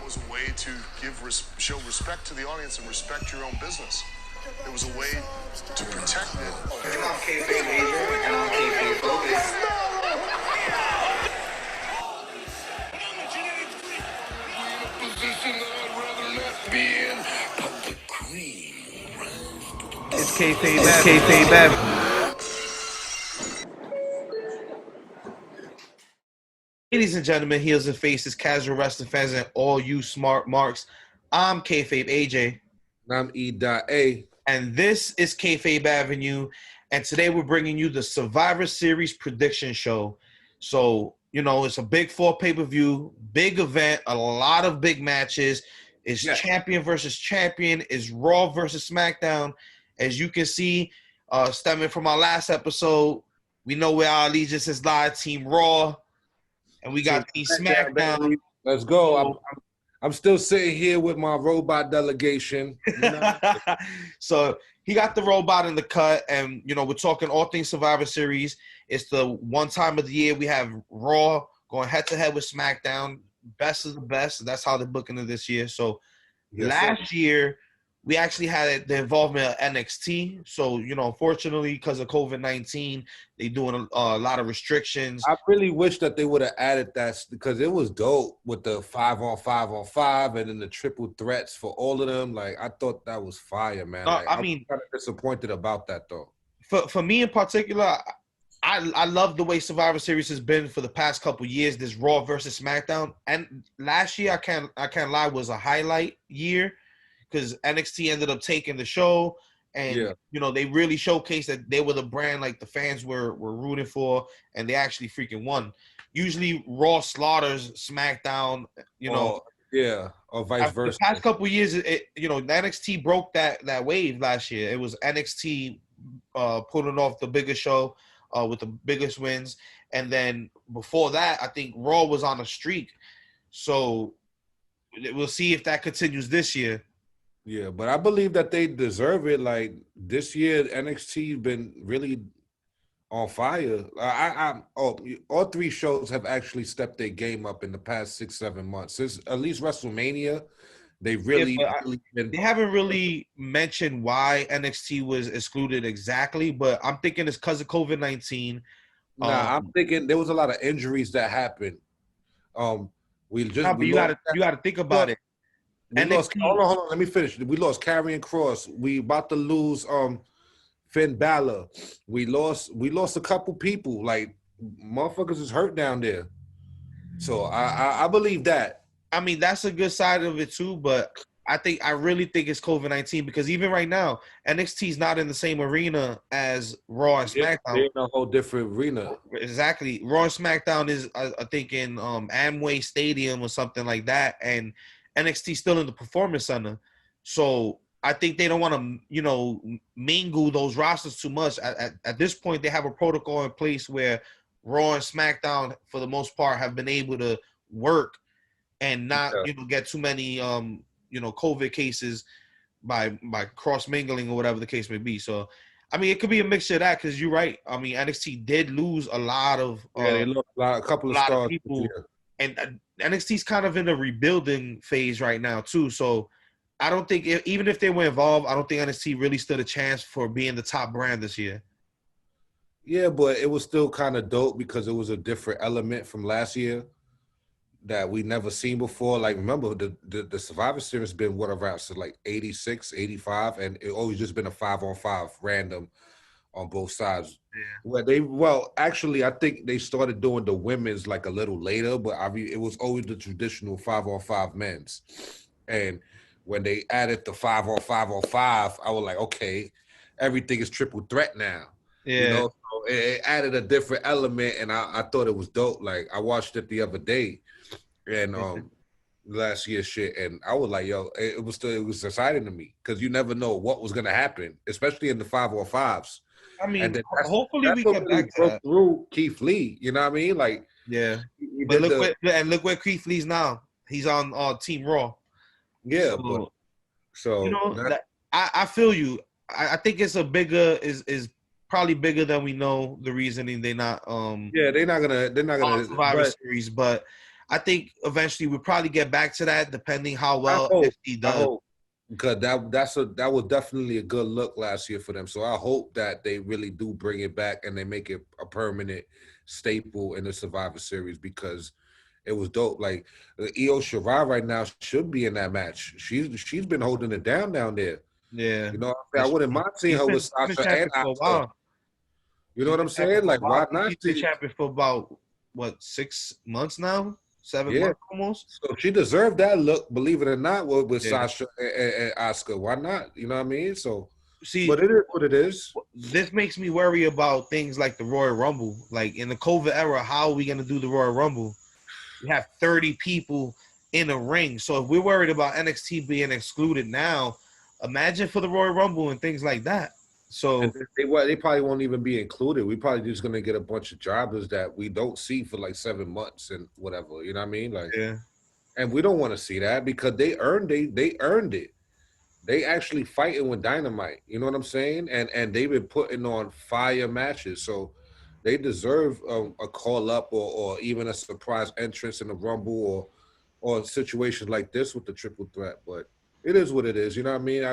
was a way to show respect to the audience and respect your own business. It was a way to protect it. And I'm Kayfabe Avenue, and I'm Kayfabe Focus. It's Kayfabe Avenue. Ladies and gentlemen, heels and faces, casual wrestling fans, and all you smart marks. I'm Kayfabe AJ. And I'm E.A. And this is Kayfabe Avenue. And today we're bringing you the Survivor Series prediction show. So, you know, it's a big 4 pay-per-view, big event, a lot of big matches. It's champion versus champion. It's Raw versus SmackDown. As you can see, stemming from our last episode, we know where our allegiances lie, Team Raw. And we got Team SmackDown. Let's go. I'm still sitting here with my robot delegation. You know? So he got the robot in the cut, and you know we're talking all things Survivor Series. It's the one time of the year we have Raw going head to head with SmackDown, best of the best. That's how they're booking it this year. So last year we actually had the involvement of NXT. So you know, unfortunately, because of COVID-19, they're doing a lot of restrictions. I really wish that they would have added that because it was dope with the 5-on-5-on-5 and then the triple threats for all of them. Like I thought that was fire, man. No, like, I mean, I'm kind of disappointed about that though. For me in particular, I love the way Survivor Series has been for the past couple years. This Raw versus SmackDown, and last year I can't lie, was a highlight year because NXT ended up taking the show. And, you know, they really showcased that they were the brand like the fans were rooting for, and they actually freaking won. Usually Raw slaughters SmackDown, you know. Or vice versa. The past couple of years, you know, NXT broke that wave last year. It was NXT putting off the biggest show with the biggest wins. And then before that, I think Raw was on a streak. So we'll see if that continues this year. Yeah, but I believe that they deserve it. Like this year, NXT been really on fire. All 3 shows have actually stepped their game up in the past 6-7 months. Since at least WrestleMania, they really been. They haven't really mentioned why NXT was excluded exactly, but I'm thinking it's because of COVID-19. I'm thinking there was a lot of injuries that happened. You got to think about it. Hold on. Let me finish. We lost Karrion Kross. We about to lose Finn Balor. We lost a couple people. Like motherfuckers is hurt down there. So I believe that. I mean, that's a good side of it too, but I really think it's COVID-19 because even right now, NXT is not in the same arena as Raw and SmackDown. They're in a whole different arena. Exactly. Raw and SmackDown is I think in Amway Stadium or something like that, and NXT still in the Performance Center. So I think they don't want to, you know, mingle those rosters too much. At this point, they have a protocol in place where Raw and SmackDown, for the most part, have been able to work and not, you know, get too many, you know, COVID cases by cross mingling or whatever the case may be. So, I mean, it could be a mixture of that because you're right. I mean, NXT did lose a lot of they lost a couple of stars. People, and NXT's kind of in a rebuilding phase right now too. So, I don't think even if they were involved, I don't think NXT really stood a chance for being the top brand this year. Yeah, but it was still kind of dope because it was a different element from last year that we never seen before. Like, remember, the Survivor Series been what around so like 86, 85, and it always just been a 5-on-5 random on both sides. Yeah. Actually, I think they started doing the women's like a little later, but it was always the traditional 5-on-5 men's. And when they added the 5-on-5-on-5, I was like, okay, everything is triple threat now. Yeah. You know, so it added a different element, and I thought it was dope. Like, I watched it the other day, and last year's shit, and I was like, yo, it was exciting to me because you never know what was gonna happen, especially in the 5-on-5s. I mean, and hopefully we get back to that. Through Keith Lee. You know what I mean? Like, yeah. But look where Keith Lee's now. He's on Team Raw. Yeah, so you know, I feel you. I think it's is probably bigger than we know. The reasoning they're not. They're not gonna Survivor Series, but I think eventually we'll probably get back to that, depending how I well hope. NXT I does. hope. Because that was definitely a good look last year for them. So I hope that they really do bring it back and they make it a permanent staple in the Survivor Series because it was dope. Like Io Shirai right now should be in that match. She's been holding it down there. Yeah, You know what I'm saying? I wouldn't mind seeing her with she's been Sasha and champion for a Asuka. while. You know what I'm saying? Like why not? She's been champion for about what 6 months now, 7 months almost. So she deserved that look, believe it or not, with Yeah. Sasha and Asuka. Why not? You know what I mean? So, see, but it is what it is. This makes me worry about things like the Royal Rumble. Like in the COVID era, how are we gonna do the Royal Rumble? We have 30 people in a ring. So if we're worried about NXT being excluded now, imagine for the Royal Rumble and things like that. So and they probably won't even be included. We probably just gonna get a bunch of jobbers that we don't see for like 7 months and whatever. You know what I mean? Like, yeah, and we don't want to see that because they earned it. They actually fighting with Dynamite. You know what I'm saying? And they've been putting on fire matches. So they deserve a call up or even a surprise entrance in the Rumble or situations like this with the triple threat. But it is what it is. You know what I mean?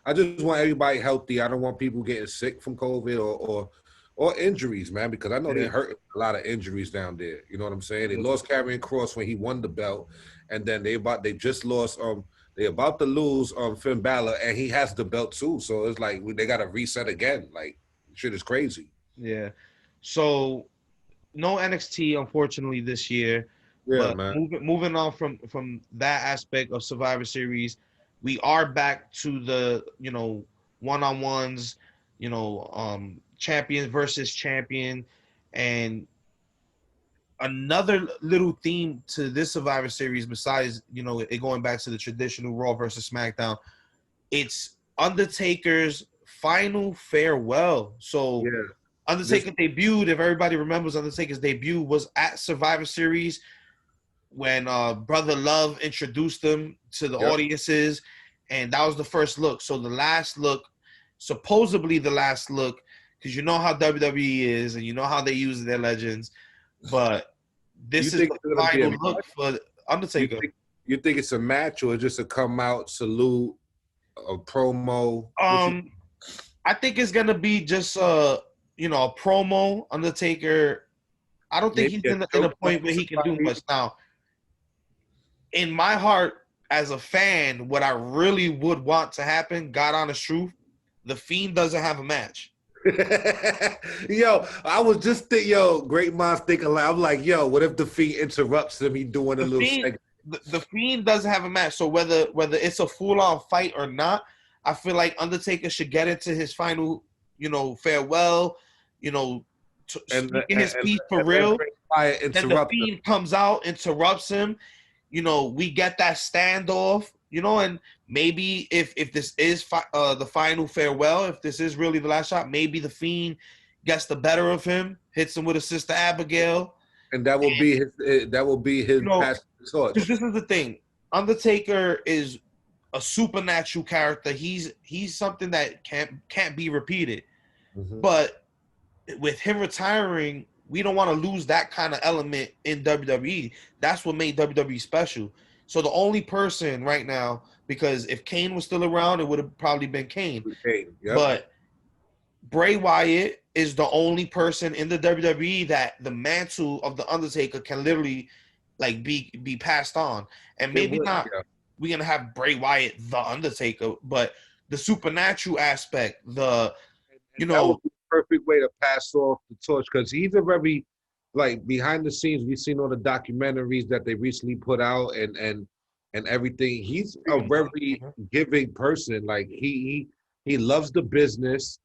I just want everybody healthy. I don't want people getting sick from COVID or injuries, man, because I know they hurt a lot of injuries down there. You know what I'm saying? They lost Karrion Kross when he won the belt, and then they just lost they about to lose Finn Balor, and he has the belt too. So it's like they got to reset again. Like shit is crazy. Yeah. So no NXT unfortunately this year. Yeah, But man. moving on from that aspect of Survivor Series, we are back to the one-on-ones, champion versus champion, and another little theme to this Survivor Series besides it going back to the traditional Raw versus SmackDown. It's Undertaker's final farewell. So Undertaker debuted, if everybody remembers, Undertaker's debut was at Survivor Series when Brother Love introduced him to the audiences, and that was the first look. So the last look, supposedly the last look, because you know how WWE is and you know how they use their legends, but this is the final look for Undertaker. You think it's a match or just a come out salute, a promo? I think it's gonna be just a promo. Undertaker, I don't think he's in a point where he can do much now. In my heart, as a fan, what I really would want to happen, God honest truth, the Fiend doesn't have a match. Yo, I was just great minds think alike. I'm like, yo, what if the Fiend interrupts him? He doing a little segment. The Fiend doesn't have a match, so whether it's a full-on fight or not, I feel like Undertaker should get into his final, farewell, speaking his piece for real. Then the Fiend comes out, interrupts him. We get that standoff, and maybe if this is the final farewell, if this is really the last shot, maybe the Fiend gets the better of him, hits him with a Sister Abigail, and that will be his passing torch. Because this is the thing, Undertaker is a supernatural character. He's something that can't be repeated, but with him retiring, we don't want to lose that kind of element in WWE. That's what made WWE special. So the only person right now, because if Kane was still around, it would have probably been Kane. But Bray Wyatt is the only person in the WWE that the mantle of the Undertaker can literally be passed on. And maybe not we're gonna have Bray Wyatt the Undertaker, but the supernatural aspect, that would be the perfect way to pass off the torch, because he's a very behind the scenes. We've seen all the documentaries that they recently put out and everything. He's a very giving person. Like he loves the business.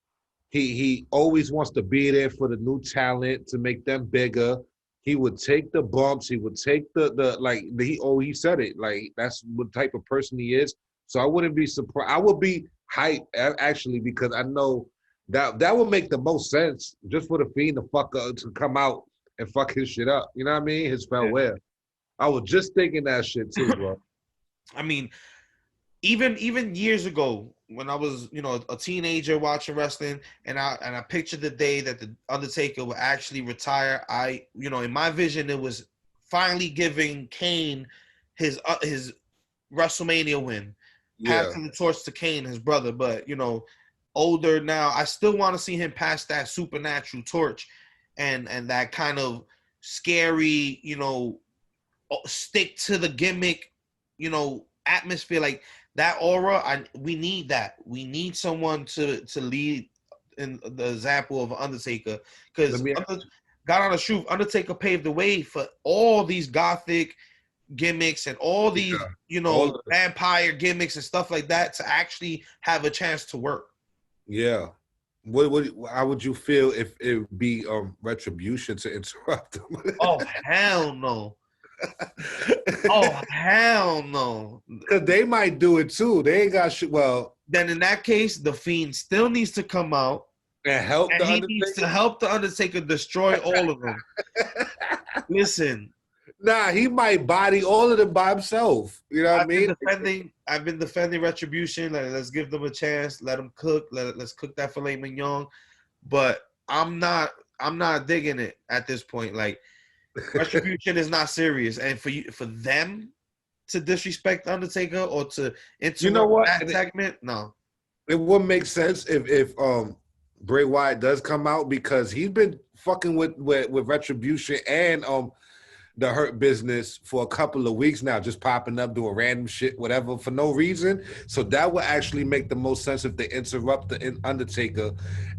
He always wants to be there for the new talent to make them bigger. He would take the bumps. He would take he said it. Like that's what type of person he is. So I wouldn't be surprised. I would be hyped actually, because I know that would make the most sense just for the Fiend to come out and fuck his shit up. You know what I mean? His farewell. I was just thinking that shit too, bro. I mean, even years ago when I was, a teenager watching wrestling, and I pictured the day that the Undertaker would actually retire. In my vision, it was finally giving Kane his WrestleMania win, passing the torch to Kane, his brother. But you know, older now, I still want to see him pass that supernatural torch, and that kind of scary, you know, stick to the gimmick, you know, atmosphere, like that aura. We need that. We need someone to lead in the example of Undertaker, because God on the truth, Undertaker paved the way for all these gothic gimmicks and all these, you know, vampire gimmicks and stuff like that to actually have a chance to work. Yeah. How would you feel if it would be retribution to interrupt him? Oh hell no. Oh hell no. Because they might do it too. They ain't got shit. Well, then in that case, the Fiend still needs to come out and help and the he Undertaker. needs to help the Undertaker destroy all of them. Listen. Nah, he might body all of them by himself. You know what I mean? I've been defending Retribution. Like, let's give them a chance. Let them cook. Let's cook that filet mignon. But I'm not digging it at this point. Like, Retribution is not serious, and for them to disrespect Undertaker or to interrupt that segment, no. It wouldn't make sense if Bray Wyatt does come out, because he's been fucking with Retribution and the Hurt Business for a couple of weeks now, just popping up, doing random shit, whatever, for no reason. So that would actually make the most sense if they interrupt the Undertaker,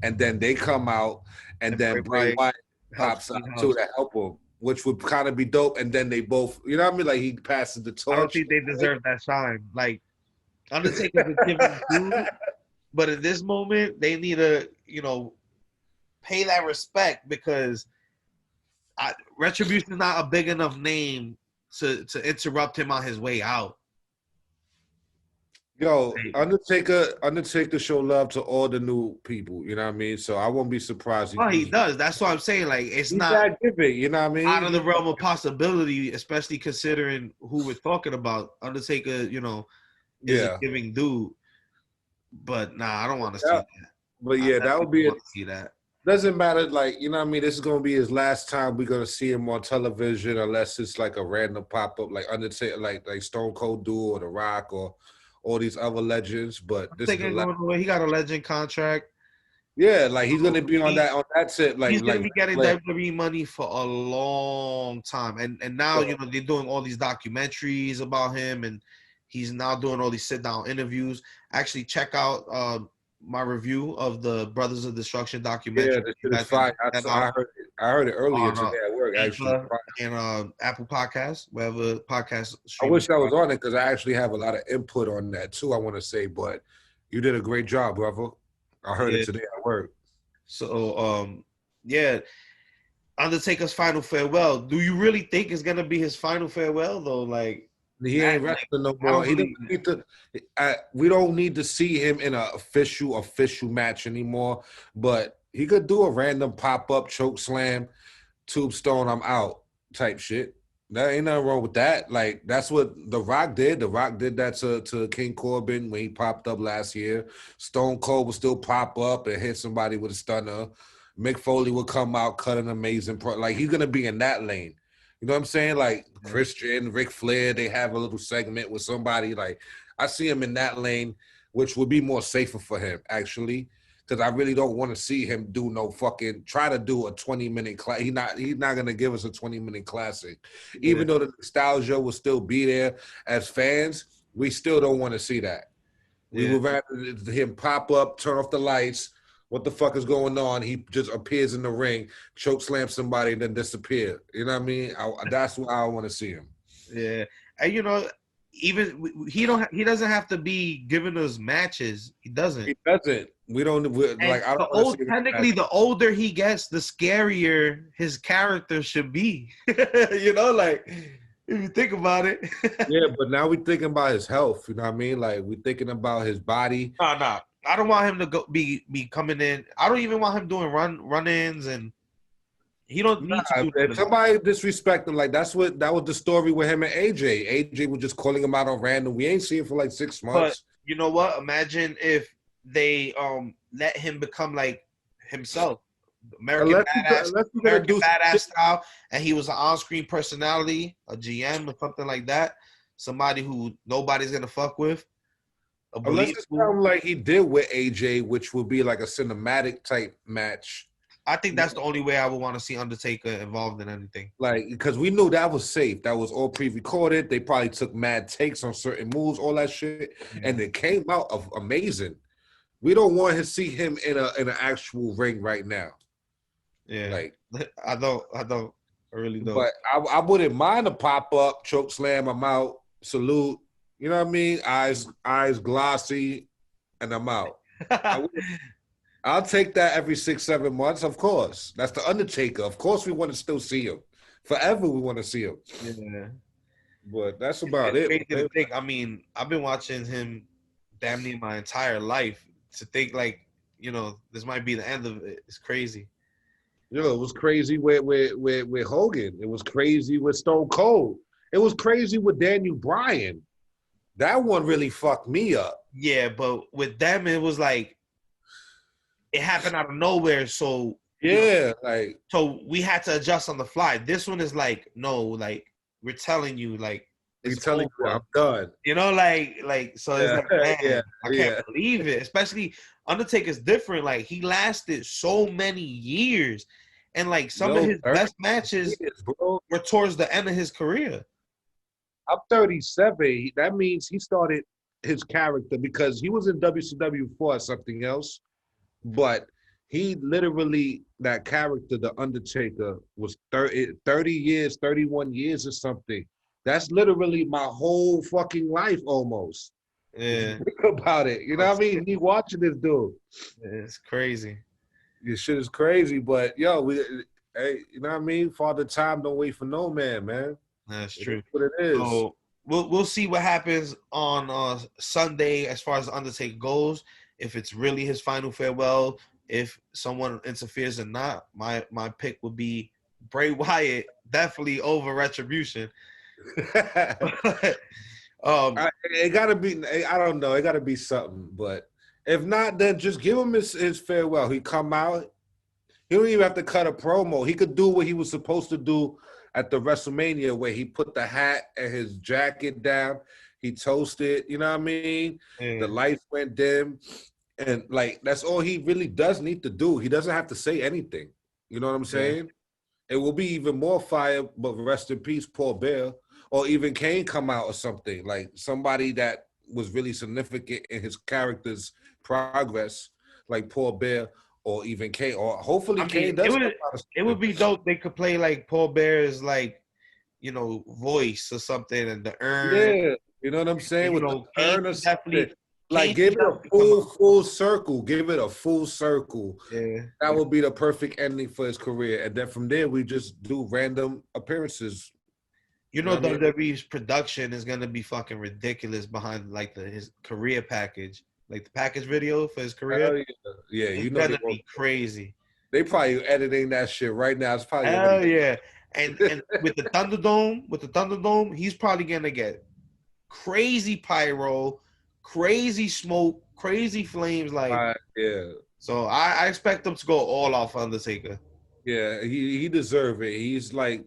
and then they come out, and then Bray Wyatt pops out too to help him, which would kind of be dope. And then they both, you know what I mean? Like, he passes the torch. I don't think they deserve that shine. Like, Undertaker's a given dude, but at this moment, they need to, you know, pay that respect, because Retribution is not a big enough name to interrupt him on his way out. Yo, Undertaker show love to all the new people, you know what I mean? So I won't be surprised. Oh, he does. That's what I'm saying. Like, it's not that giving, you know what I mean? Out of the realm of possibility, especially considering who we're talking about. Undertaker, you know, is a giving dude. But nah, I don't want to see that. But yeah, that would be see that. Doesn't matter, like, you know what I mean? This is gonna be his last time we're gonna see him on television, unless it's like a random pop-up, like Undertaker, like Stone Cold do, or The Rock, or all these other legends. But this is he got a legend contract. Yeah, like he's gonna be on that set. Like, he's gonna be getting WWE money for a long time. And now, you know, they're doing all these documentaries about him, and he's now doing all these sit-down interviews. Actually, check out my review of the Brothers of Destruction documentary. Yeah, that's fine. I heard it earlier today at work, actually. And Apple Podcasts, wherever podcasts. I wish I was on it, because I actually have a lot of input on that too, I want to say. But you did a great job, brother. I heard it today at work. So, Undertaker's final farewell. Do you really think it's going to be his final farewell, though? Like, he ain't wrestling no more. We don't need to see him in an official match anymore. But he could do a random pop-up choke slam, tombstone, I'm out type shit. There ain't nothing wrong with that. Like, that's what The Rock did. The Rock did that to King Corbin when he popped up last year. Stone Cold would still pop up and hit somebody with a stunner. Mick Foley would come out, cut an amazing like, he's gonna be in that lane. You know what I'm saying? Like, Christian, Ric Flair, they have a little segment with somebody. Like, I see him in that lane, which would be more safer for him, actually, because I really don't want to see him do no fucking try to do a 20-minute class. He's not gonna give us a 20-minute classic, even though the nostalgia will still be there. As fans, we still don't want to see that. We would rather him pop up, turn off the lights. What the fuck is going on? He just appears in the ring, choke slam somebody, and then disappear. You know what I mean? That's what I want to see him. Yeah, and you know, even he doesn't have to be giving us matches. He doesn't. He doesn't. We don't like. I don't. Technically, the older he gets, the scarier his character should be. You know, like, if you think about it. Yeah, but now we're thinking about his health. You know what I mean? Like, we're thinking about his body. No. I don't want him to be coming in. I don't even want him doing run-ins, and he don't need to do that. If somebody disrespect him, like, that was the story with him and AJ. AJ was just calling him out on random. We ain't seen him for like 6 months. But you know what? Imagine if they let him become like himself, American Badass, unless you're gonna American do Badass style, and he was an on-screen personality, a GM or something like that. Somebody who nobody's gonna fuck with. unless it's something like he did with AJ, which would be like a cinematic type match. I think that's the only way I would want to see Undertaker involved in anything. Like, because we knew that was safe. That was all pre-recorded. They probably took mad takes on certain moves, all that shit, and it came out of amazing. We don't want to see him in an actual ring right now. Yeah, like I really don't. But I wouldn't mind a pop up, choke slam. I'm out. Salute. You know what I mean? Eyes glossy, and I'm out. I'll take that every 6-7 months, of course. That's the Undertaker. Of course, we want to still see him. Forever, we want to see him. Yeah, but that's about it. Crazy to think. I mean, I've been watching him damn near my entire life. To think like, this might be the end of it. It's crazy. It was crazy with Hogan. It was crazy with Stone Cold. It was crazy with Daniel Bryan. That one really fucked me up. Yeah, but with them, it was like it happened out of nowhere. So so we had to adjust on the fly. This one is like, no, like we're telling you, like it's telling you I'm done. So it's like, man, I can't believe it. Especially Undertaker's different. Like he lasted so many years, and like some of his best matches were towards the end of his career. I'm 37. That means he started his character because he was in WCW for something else, but he literally, that character, the Undertaker, was 30 years, 31 years or something. That's literally my whole fucking life almost. Yeah. Think about it. You know what I mean? Me watching this dude. It's crazy. This shit is crazy, but hey, you know what I mean? Father Time don't wait for no man. That's true. What it is. So we'll see what happens on Sunday as far as the Undertaker goes. If it's really his final farewell, if someone interferes or not, my pick would be Bray Wyatt, definitely over Retribution. It gotta be. I don't know. It gotta be something. But if not, then just give him his farewell. He come out. He don't even have to cut a promo. He could do what he was supposed to do at the WrestleMania, where he put the hat and his jacket down. He toasted. You know what I mean? The lights went dim, and like that's all he really does need to do. He doesn't have to say anything. You know what I'm saying? It will be even more fire. But rest in peace, Paul Bear. Or even Kane come out or something, like somebody that was really significant in his character's progress, like Paul Bear or even Kane. Or hopefully Kane does. It would be dope. They could play like Paul Bear's voice or something, and the urn. Yeah, you know what I'm saying? With the urn or something. Like give it a full circle. Give it a full circle. Yeah. That would be the perfect ending for his career. And then from there we just do random appearances. WWE's production is gonna be fucking ridiculous behind his career package, like the package video for his career. Yeah, it's gonna be crazy. They probably editing that shit right now. It's probably yeah. And with the Thunderdome, he's probably gonna get crazy pyro, crazy smoke, crazy flames. So I expect him to go all off Undertaker. Yeah, he deserve it. He's like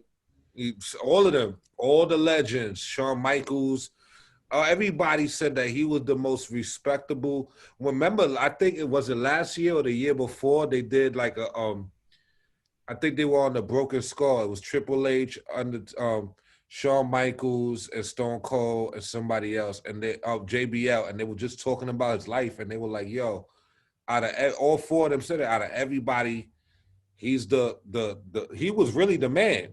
all of them. All the legends, Shawn Michaels, everybody said that he was the most respectable. Remember, I think it was last year or the year before, they did like I think they were on the Broken Skull. It was Triple H under Shawn Michaels and Stone Cold and somebody else, and they JBL, and they were just talking about his life, and they were like, "Yo, out of all four of them said it, out of everybody, he's he was really the man."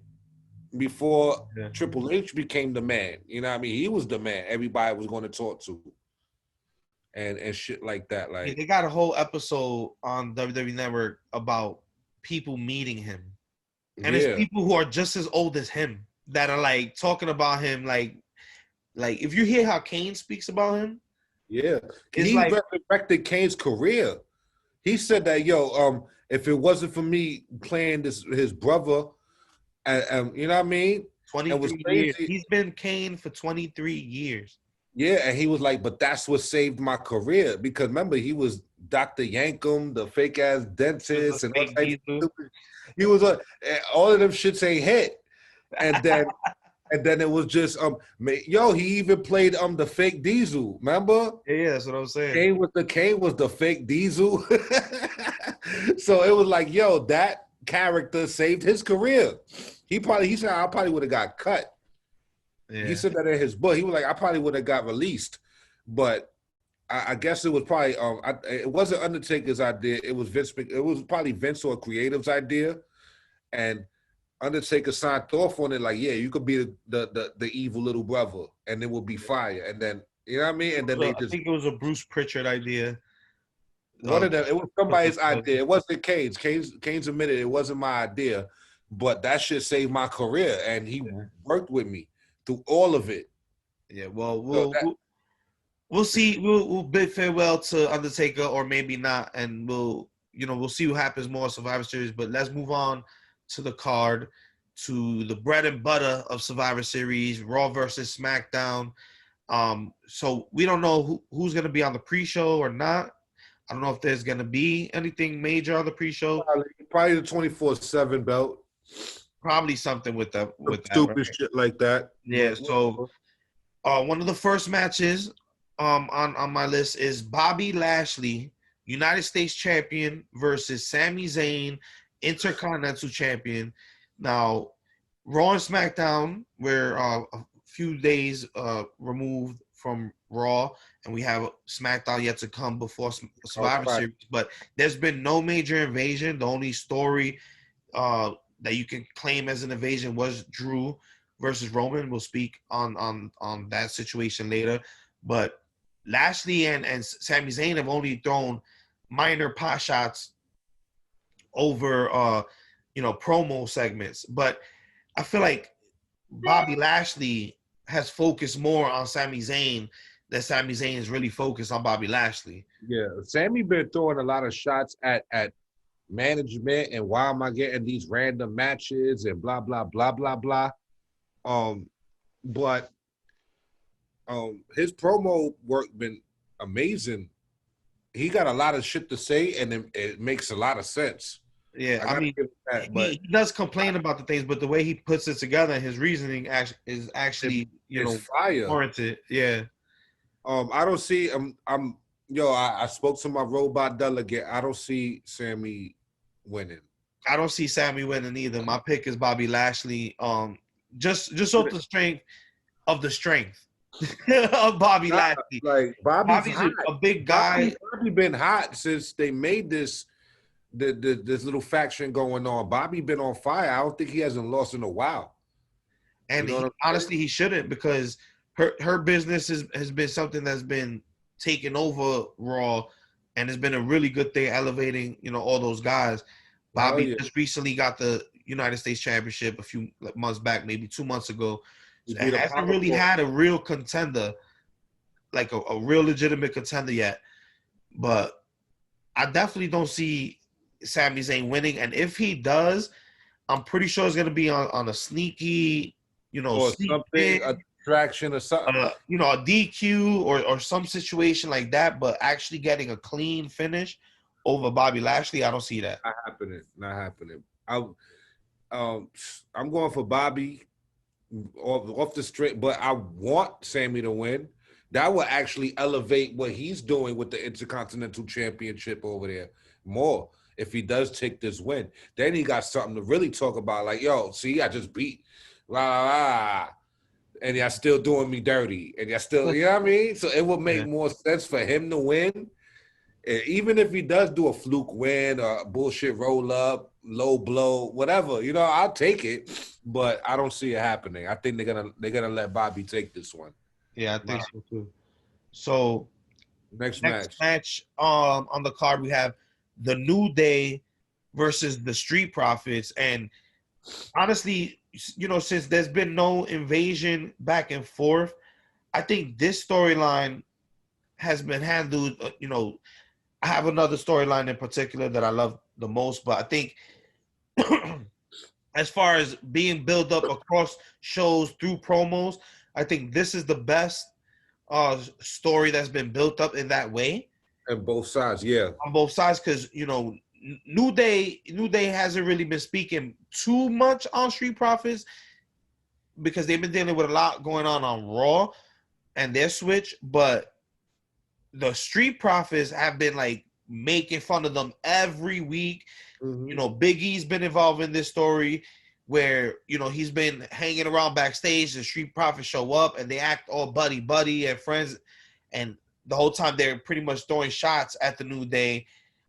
Before Triple H became the man, you know what I mean? He was the man everybody was going to talk to. And shit like that. Like they got a whole episode on WWE Network about people meeting him. And it's people who are just as old as him that are like talking about him like if you hear how Kane speaks about him. Yeah. He resurrected Kane's career. He said that, if it wasn't for me playing his brother, you know what I mean? 23 years. He's been Kane for 23 years. Yeah, and he was like, but that's what saved my career because remember he was Dr. Yankum, the fake ass dentist, and all Fake types of diesel. stupid. He was all of them shits ain't hit, and then it was just yo, he even played the fake Diesel. Remember? Yeah, that's what I'm saying. Kane was the fake Diesel. So it was like, yo, that character saved his career. He said I probably would have got cut. Yeah. He said that in his book. He was like, I probably would have got released, but I guess it was probably it wasn't Undertaker's idea. It was Vince. It was probably Vince or Creative's idea, and Undertaker signed off on it. Like, yeah, you could be the evil little brother, and it would be fire. And then you know what I mean. And then I think it was a Bruce Pritchard idea. One of them. It was somebody's idea. It wasn't Kane's. Kane's admitted it wasn't my idea, but that shit saved my career, and he worked with me through all of it. Yeah, well, we'll see. We'll bid farewell to Undertaker, or maybe not, and we'll see what happens more Survivor Series. But let's move on to the card, to the bread and butter of Survivor Series, Raw versus SmackDown. So we don't know who's going to be on the pre-show or not. I don't know if there's going to be anything major on the pre-show. Probably the 24/7 belt. Probably something with that. Stupid shit like that. Yeah. So one of the first matches on my list is Bobby Lashley, United States Champion, versus Sami Zayn, Intercontinental Champion. Now, Raw and SmackDown, we're a few days removed from Raw, and we have SmackDown yet to come before Survivor Series. But there's been no major invasion. The only story that you can claim as an invasion was Drew versus Roman. We'll speak on that situation later. But Lashley and Sami Zayn have only thrown minor pot shots over promo segments. But I feel like Bobby Lashley has focused more on Sami Zayn than Sami Zayn is really focused on Bobby Lashley. Yeah, Sami been throwing a lot of shots at management and why am I getting these random matches and blah blah blah blah blah. But his promo work been amazing. He got a lot of shit to say, and it makes a lot of sense. Yeah, I mean, he does complain about the things, but the way he puts it together and his reasoning is actually fire. Warranted. Yeah. I don't see. I spoke to my robot delegate. I don't see Sami winning. I don't see Sami winning either. My pick is Bobby Lashley. Just off the strength of of Bobby Lashley. Like Bobby's hot. a big guy. Bobby been hot since they made this little faction going on. Bobby been on fire. I don't think he hasn't lost in a while. And honestly, he shouldn't, because her business has been something that's been taking over Raw, and it's been a really good thing elevating, all those guys. Bobby just recently got the United States Championship a few months back, maybe 2 months ago. And hasn't really had a real contender, like a real legitimate contender yet. But I definitely don't see Sami Zayn winning. And if he does, I'm pretty sure it's going to be on a sneaky, or something, a distraction or something. A DQ or some situation like that, but actually getting a clean finish over Bobby Lashley, I don't see that. Not happening. I'm going for Bobby off the straight, but I want Sami to win. That will actually elevate what he's doing with the Intercontinental Championship over there more. If he does take this win, then he got something to really talk about. Like, yo, see, I just beat, la la la, and y'all still doing me dirty, and y'all still, you know what I mean? So it would make more sense for him to win. And even if he does do a fluke win or a bullshit roll up, low blow, whatever, I'll take it. But I don't see it happening. I think they're gonna let Bobby take this one. Yeah, I think so too. So next match on the card, we have the New Day versus the Street Profits. And honestly, since there's been no invasion back and forth, I think this storyline has been handled. I have another storyline in particular that I love the most, but I think as far as being built up across shows through promos, I think this is the best story that's been built up in that way And both sides, yeah. on both sides, because New Day hasn't really been speaking too much on Street Profits because they've been dealing with a lot going on Raw and their switch, but the Street Profits have been like making fun of them every week. Big E's been involved in this story where he's been hanging around backstage. The Street Profits show up and they act all buddy and friends, and the whole time they're pretty much throwing shots at the New Day.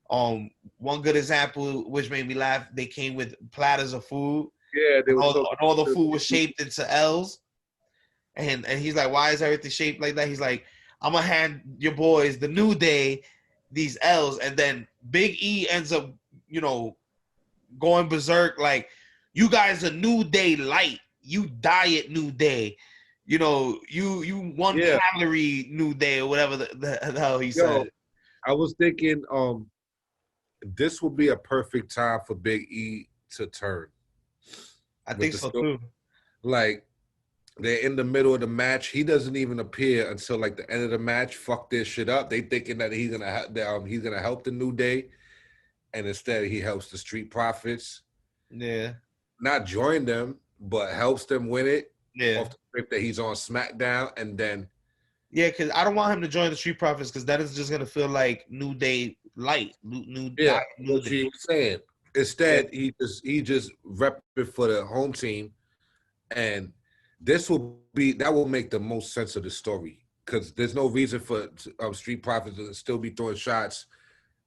One good example, which made me laugh, they came with platters of food. Yeah, they were all the food was shaped into L's, and he's like, "Why is everything shaped like that?" He's like, "I'm gonna hand your boys the New Day these L's," and then Big E ends up, going berserk like, "You guys are New Day light. You diet New Day. You 1 calorie New Day," or whatever the hell he said. I was thinking, this would be a perfect time for Big E to turn. I think so too. Like, they're in the middle of the match. He doesn't even appear until like the end of the match. Fuck this shit up. They thinking that he's gonna help the New Day, and instead he helps the Street Profits. Yeah, not join them, but helps them win it. Yeah, off the script that he's on SmackDown, and then because I don't want him to join the Street Profits because that is just gonna feel like New Day light. New Day. New Day. You saying. Instead, he just repping for the home team, and that will make the most sense of the story because there's no reason for Street Profits to still be throwing shots,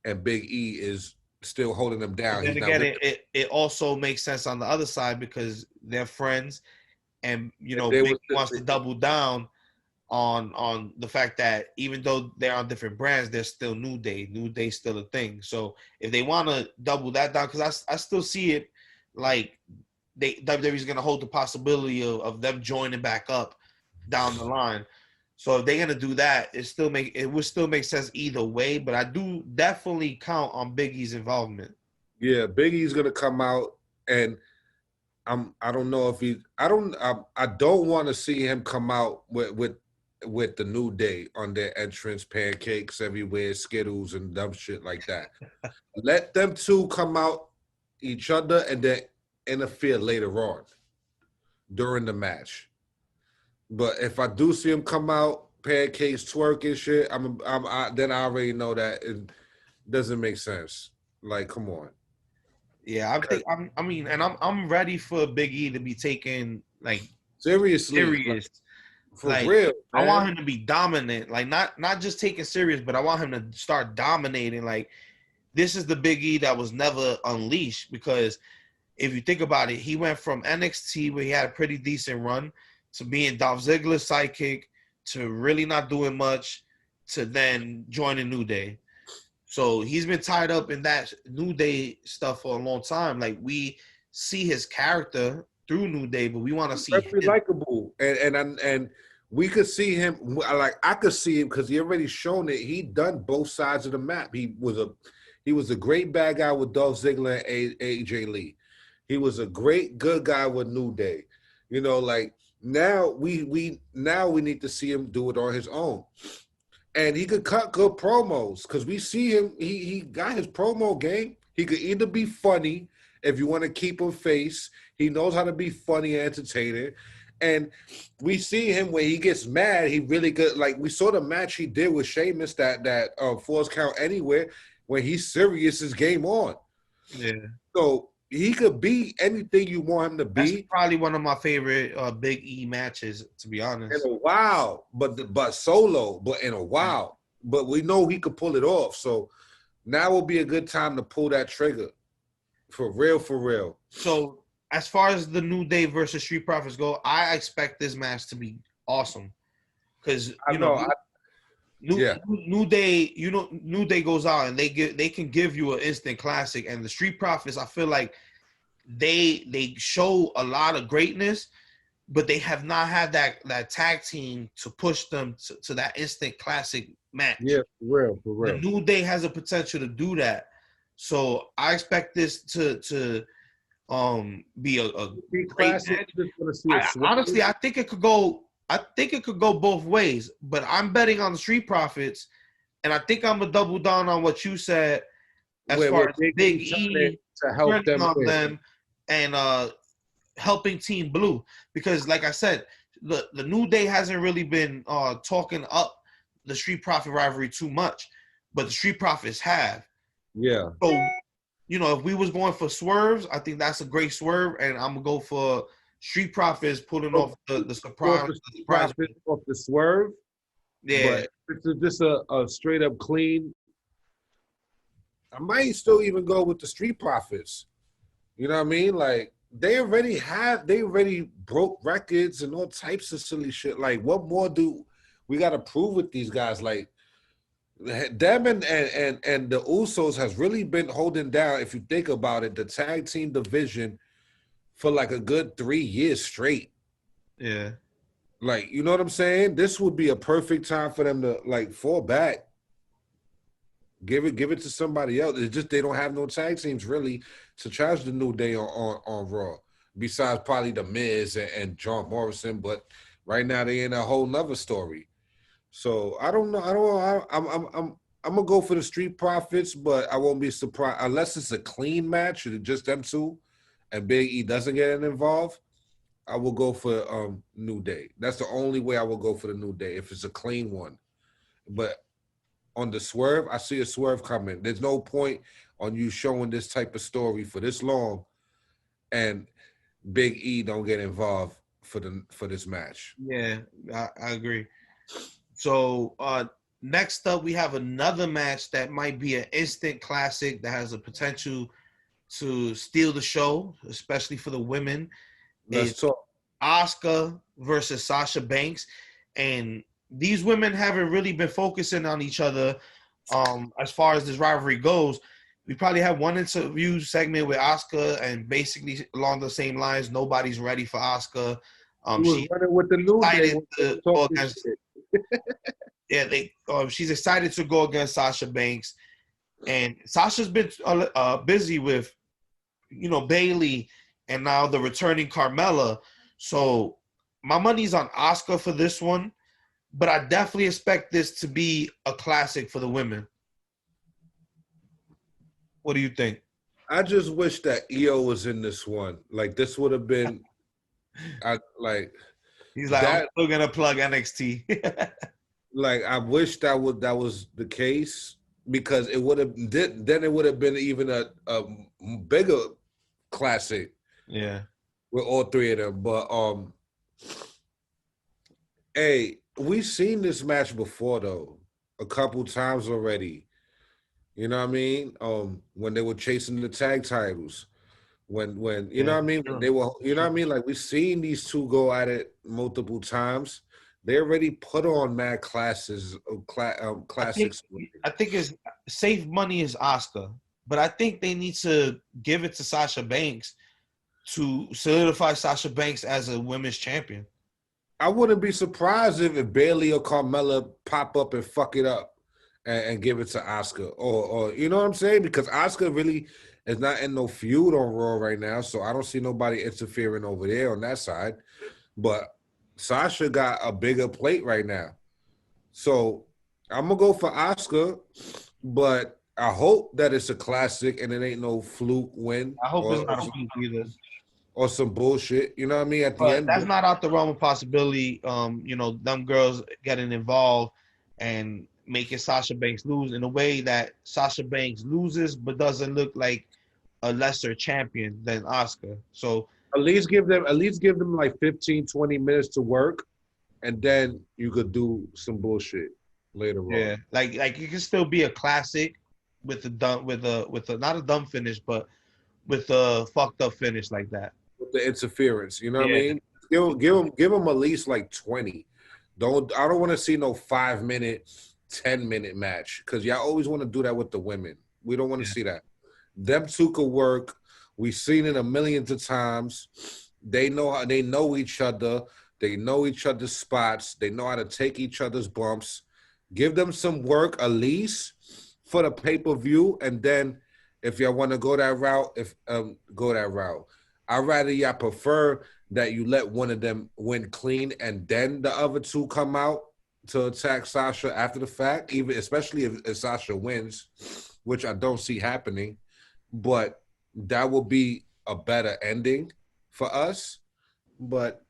and Big E is still holding them down. And again, it also makes sense on the other side because they're friends, and Big E wants to double down on the fact that even though they're on different brands, they're still New Day. New Day's still a thing. So if they want to double that down, because I still see it like WWE's going to hold the possibility of them joining back up down the line. So if they're going to do that, it would still make sense either way. But I do definitely count on Big E's involvement. Yeah, Big E's going to come out, and I don't know if I don't want to see him come out with the New Day on their entrance, pancakes everywhere, Skittles and dumb shit like that. Let them two come out each other and then interfere later on during the match. But if I do see him come out, pancakes, twerking shit, then I already know that it doesn't make sense. Like, come on. Yeah, I'm ready for Big E to be taken like seriously. Serious. For real, man. I want him to be dominant, like not just taken serious, but I want him to start dominating. Like, this is the Big E that was never unleashed, because if you think about it, he went from NXT, where he had a pretty decent run, to being Dolph Ziggler's sidekick, to really not doing much, to then joining New Day. So he's been tied up in that New Day stuff for a long time. Like, we see his character through New Day, but we want to see him likable, and we could see him. Like, I could see him because he already shown it. He done both sides of the map. He was a great bad guy with Dolph Ziggler and AJ Lee. He was a great good guy with New Day. Like, now we need to see him do it on his own, and he could cut good promos because we see him. He got his promo game. He could either be funny if you want to keep him face. He knows how to be funny and entertaining. And we see him when he gets mad, he really good. Like, we saw the match he did with Sheamus, that Falls Count Anywhere, when he's serious, his game on. Yeah. So he could be anything you want him to be. That's probably one of my favorite Big E matches, to be honest. In a while, but solo, but in a while. But we know he could pull it off. So now will be a good time to pull that trigger. For real, for real. So as far as the New Day versus Street Profits go, I expect this match to be awesome. Because New Day, New Day goes out and they can give you an instant classic. And the Street Profits, I feel like they show a lot of greatness, but they have not had that tag team to push them to that instant classic match. Yeah, for real. The New Day has a potential to do that. So I expect this to be a great match. Honestly, I think it could go I think it could go both ways, but I'm betting on the Street Profits, and I think I'm gonna double down on what you said as far as Big E to help them on win. them and helping Team Blue, because like I said, the New Day hasn't really been talking up the Street Profit rivalry too much, but the Street Profits have. Yeah. So, if we was going for swerves, I think that's a great swerve, and I'm gonna go for Street Profits pulling off the surprise. Off the swerve. Yeah. But it's just a straight up clean. I might still even go with the Street Profits. You know what I mean? Like they already broke records and all types of silly shit. Like what more do we got to prove with these guys? Like them and the Usos has really been holding down, if you think about it, the tag team division for like a good 3 years straight. Yeah. Like, you know what I'm saying? This would be a perfect time for them to like fall back. Give it to somebody else. It's just they don't have no tag teams really to challenge the New Day on Raw. Besides probably the Miz and John Morrison, but right now they in a whole nother story. So I don't know. I'm gonna go for the Street Profits, but I won't be surprised unless it's a clean match, just them two, and Big E doesn't get involved. I will go for New Day. That's the only way I will go for the New Day if it's a clean one. But on the swerve, I see a swerve coming. There's no point on you showing this type of story for this long, and Big E don't get involved for this match. Yeah, I agree. So next up, we have another match that might be an instant classic that has the potential to steal the show, especially for the women. Let's talk. Asuka versus Sasha Banks, and these women haven't really been focusing on each other as far as this rivalry goes. We probably have one interview segment with Asuka, and basically along the same lines, nobody's ready for Asuka. She running with the New Day. To go against, she's excited to go against Sasha Banks, and Sasha's been busy with, Bailey, and now the returning Carmella. So my money's on Asuka for this one, but I definitely expect this to be a classic for the women. What do you think? I just wish that EO was in this one. Like this would have been, He's like, I'm still gonna plug NXT. Like I wish that was the case, because it would have then it would have been even a bigger classic. Yeah. With all three of them. But hey, we've seen this match before though, a couple times already. You know what I mean? When they were chasing the tag titles. When you know what I mean? When they were, you know what I mean? Like we've seen these two go at it multiple times. They already put on mad classics. I think it's safe money is Asuka, but I think they need to give it to Sasha Banks to solidify Sasha Banks as a women's champion. I wouldn't be surprised if Bailey or Carmella pop up and fuck it up and give it to Asuka, or you know what I'm saying? Because Asuka really is not in no feud on Raw right now, so I don't see nobody interfering over there on that side. But Sasha got a bigger plate right now, so I'm gonna go for Asuka, but I hope that it's a classic and it ain't no fluke win. I hope it's not a fluke either. Or some bullshit, you know what I mean? At the end, that's not out the realm of possibility. Them girls getting involved and making Sasha Banks lose in a way that Sasha Banks loses, but doesn't look like a lesser champion than Asuka. So at least give them like 15, 20 minutes to work, and then you could do some bullshit later on. Yeah, like it can still be a classic with a not a dumb finish, but with a fucked up finish like that. With the interference, you know what I mean? Give them at least like 20. I don't want to see no 5-minute, 10-minute match, because y'all always want to do that with the women. We don't want to see that. Them two could work. We've seen it a million of times. They know each other. They know each other's spots. They know how to take each other's bumps. Give them some work at least for the pay-per-view, and then if y'all want to go that route, go that route. I'd rather y'all prefer that you let one of them win clean and then the other two come out to attack Sasha after the fact, even especially if Sasha wins, which I don't see happening. But that would be a better ending for us. But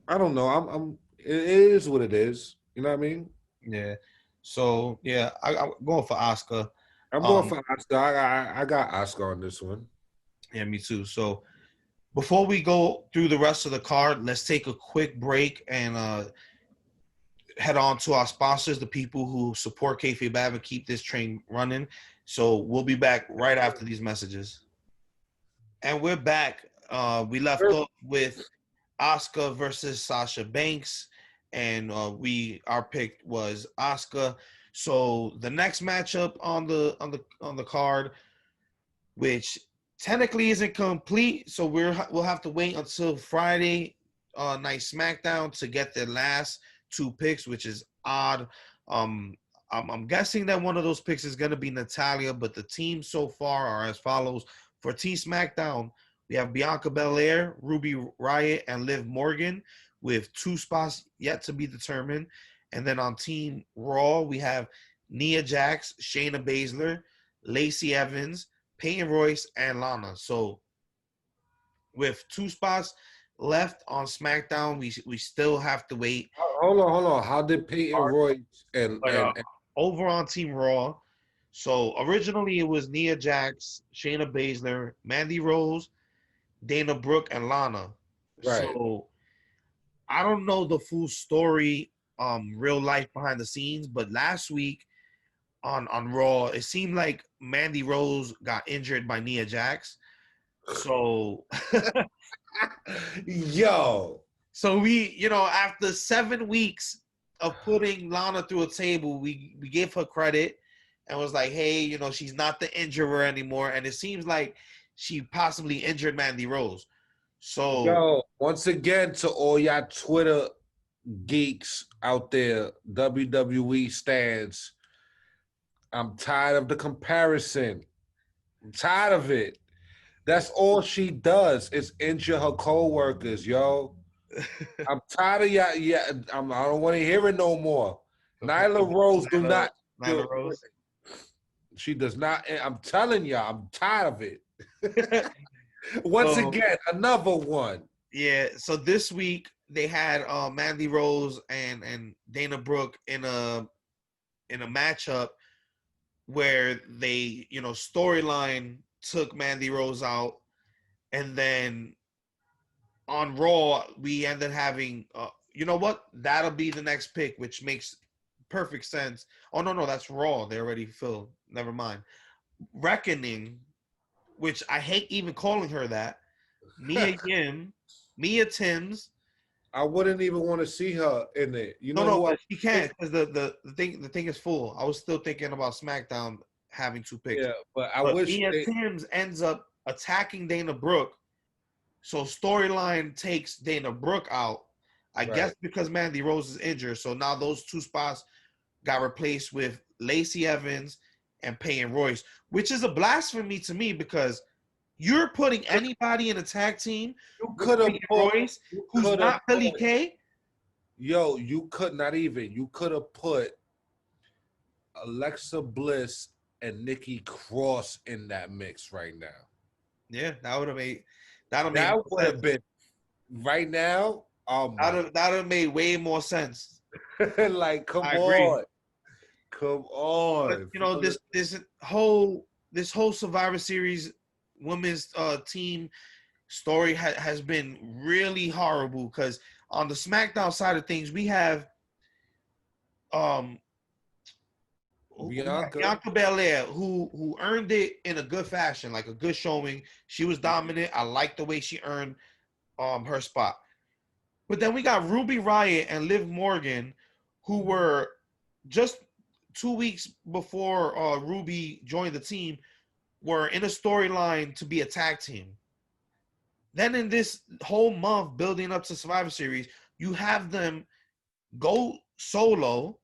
I don't know. It is what it is. You know what I mean? Yeah. So yeah, I'm going for Asuka. I'm going for Oscar. I got Oscar on this one. Yeah, me too. So before we go through the rest of the card, let's take a quick break and head on to our sponsors, the people who support Kayfabe Avenue, keep this train running. So we'll be back right after these messages. And we're back. We left off with Asuka versus Sasha Banks, and our pick was Asuka. So the next matchup on the card, which technically isn't complete, so we'll have to wait until Friday night SmackDown to get the last two picks, which is odd. I'm guessing that one of those picks is going to be Natalya, but the teams so far are as follows. For Team SmackDown, we have Bianca Belair, Ruby Riott, and Liv Morgan with 2 spots yet to be determined. And then on Team Raw, we have Nia Jax, Shayna Baszler, Lacey Evans, Peyton Royce, and Lana. So with 2 spots left on SmackDown, we still have to wait. Hold on. How did Peyton Royce and over on Team Raw? So originally it was Nia Jax, Shayna Baszler, Mandy Rose, Dana Brooke, and Lana. Right. So I don't know the full story, real life behind the scenes, but last week on Raw, it seemed like Mandy Rose got injured by Nia Jax. So So we, after 7 weeks of putting Lana through a table, we gave her credit and was like, hey, she's not the injurer anymore. And it seems like she possibly injured Mandy Rose. So once again, to all y'all Twitter geeks out there, WWE stands, I'm tired of the comparison. I'm tired of it. That's all she does is injure her co-workers, yo. I'm tired of y'all. Yeah, I don't want to hear it no more. Nyla Rose do not. Nyla Rose. She does not. I'm telling y'all, I'm tired of it. Once again, another one. Yeah. So this week they had Mandy Rose and Dana Brooke in a matchup where they, storyline took Mandy Rose out, and then on Raw we ended having you know what? That'll be the next pick, which makes perfect sense. Oh no, that's Raw. They already filled. Never mind. Reckoning, which I hate even calling her that. Mia Yim, Mia Timms. I wouldn't even want to see her in it. But she can't because the thing is full. I was still thinking about SmackDown having 2 picks. Yeah, but I wish Mia Timms ends up attacking Dana Brooke. So storyline takes Dana Brooke out. I guess because Mandy Rose is injured. So now those 2 spots got replaced with Lacey Evans and Peyton Royce, which is a blasphemy to me because you're putting anybody in a tag team. You could have put Royce, who's not Billy Kay. Yo, you could not even. You could have put Alexa Bliss and Nikki Cross in that mix right now. Yeah, that would have made. That would have been right now. That would have made way more sense. Like, come on. But, this whole Survivor Series women's team story has been really horrible because on the SmackDown side of things we have Bianca Belair who earned it in a good fashion, like a good showing. She was dominant. I like the way she earned her spot. But then we got Ruby Riott and Liv Morgan, who were just 2 weeks before Ruby joined the team, were in a storyline to be a tag team. Then in this whole month building up to Survivor Series, you have them go solo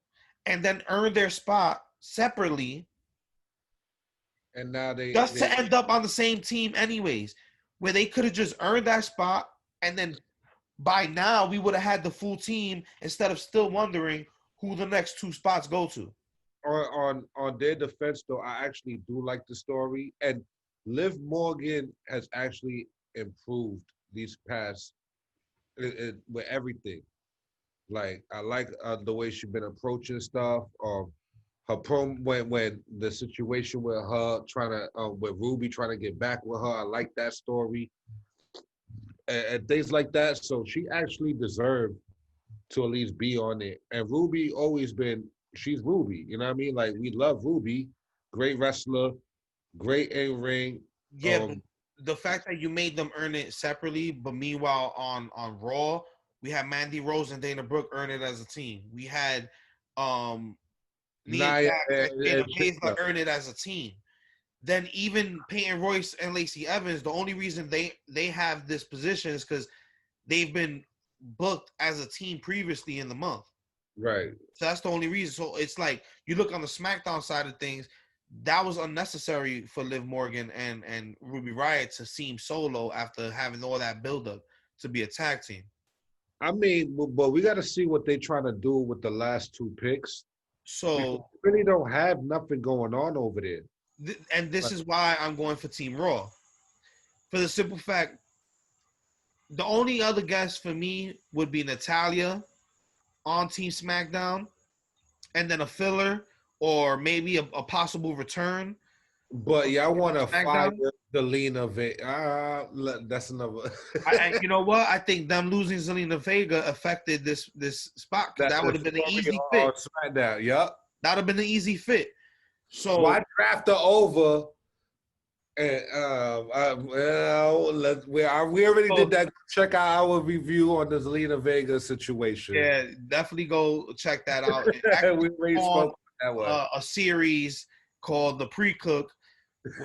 and then earn their spot separately. And now they end up on the same team anyways, where they could have just earned that spot, and then by now we would have had the full team instead of still wondering who the next 2 spots go to. On their defense, though, I actually do like the story, and Liv Morgan has actually improved these past with everything. Like I like the way she's been approaching stuff. Her prom when the situation with her trying to with Ruby trying to get back with her, I like that story and things like that. So she actually deserved to at least be on it. And Ruby always been, she's Ruby. You know what I mean? Like we love Ruby, great wrestler, great in ring. Yeah, but the fact that you made them earn it separately, but meanwhile on Raw, we had Mandy Rose and Dana Brooke earn it as a team. We had Nia Jax and Shayna Baszler earn it as a team. Then even Peyton Royce and Lacey Evans, the only reason they have this position is because they've been booked as a team previously in the month. Right. So that's the only reason. So it's like you look on the SmackDown side of things, that was unnecessary for Liv Morgan and Ruby Riott to seem solo after having all that buildup to be a tag team. I mean, but we got to see what they're trying to do with the last 2 picks. So we really don't have nothing going on over there. And this is why I'm going for Team Raw. For the simple fact, the only other guest for me would be Natalya on Team SmackDown, and then a filler or maybe a possible return. But yeah, I want to fire Zelina Vega. That's another. You know what? I think them losing Zelina Vega affected this spot. That would have been an easy fit. SmackDown, yep. That would have been an easy fit. So why draft her over? And we already did that. Check out our review on the Zelina Vega situation. Yeah, definitely go check that out. We already spoke that way. A series called The Pre-Cook,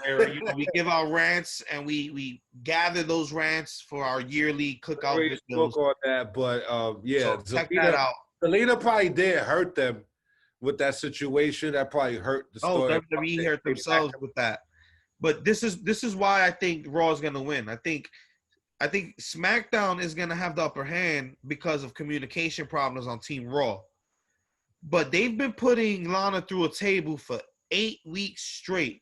where we give our rants and we gather those rants for our yearly cookout videos. Spoke on that, but yeah, so check that out. Zelina probably did hurt them with that situation. That probably hurt the story. Oh, WWE hurt themselves with that. But this is why I think Raw is gonna win. I think SmackDown is gonna have the upper hand because of communication problems on Team Raw. But they've been putting Lana through a table for 8 weeks straight.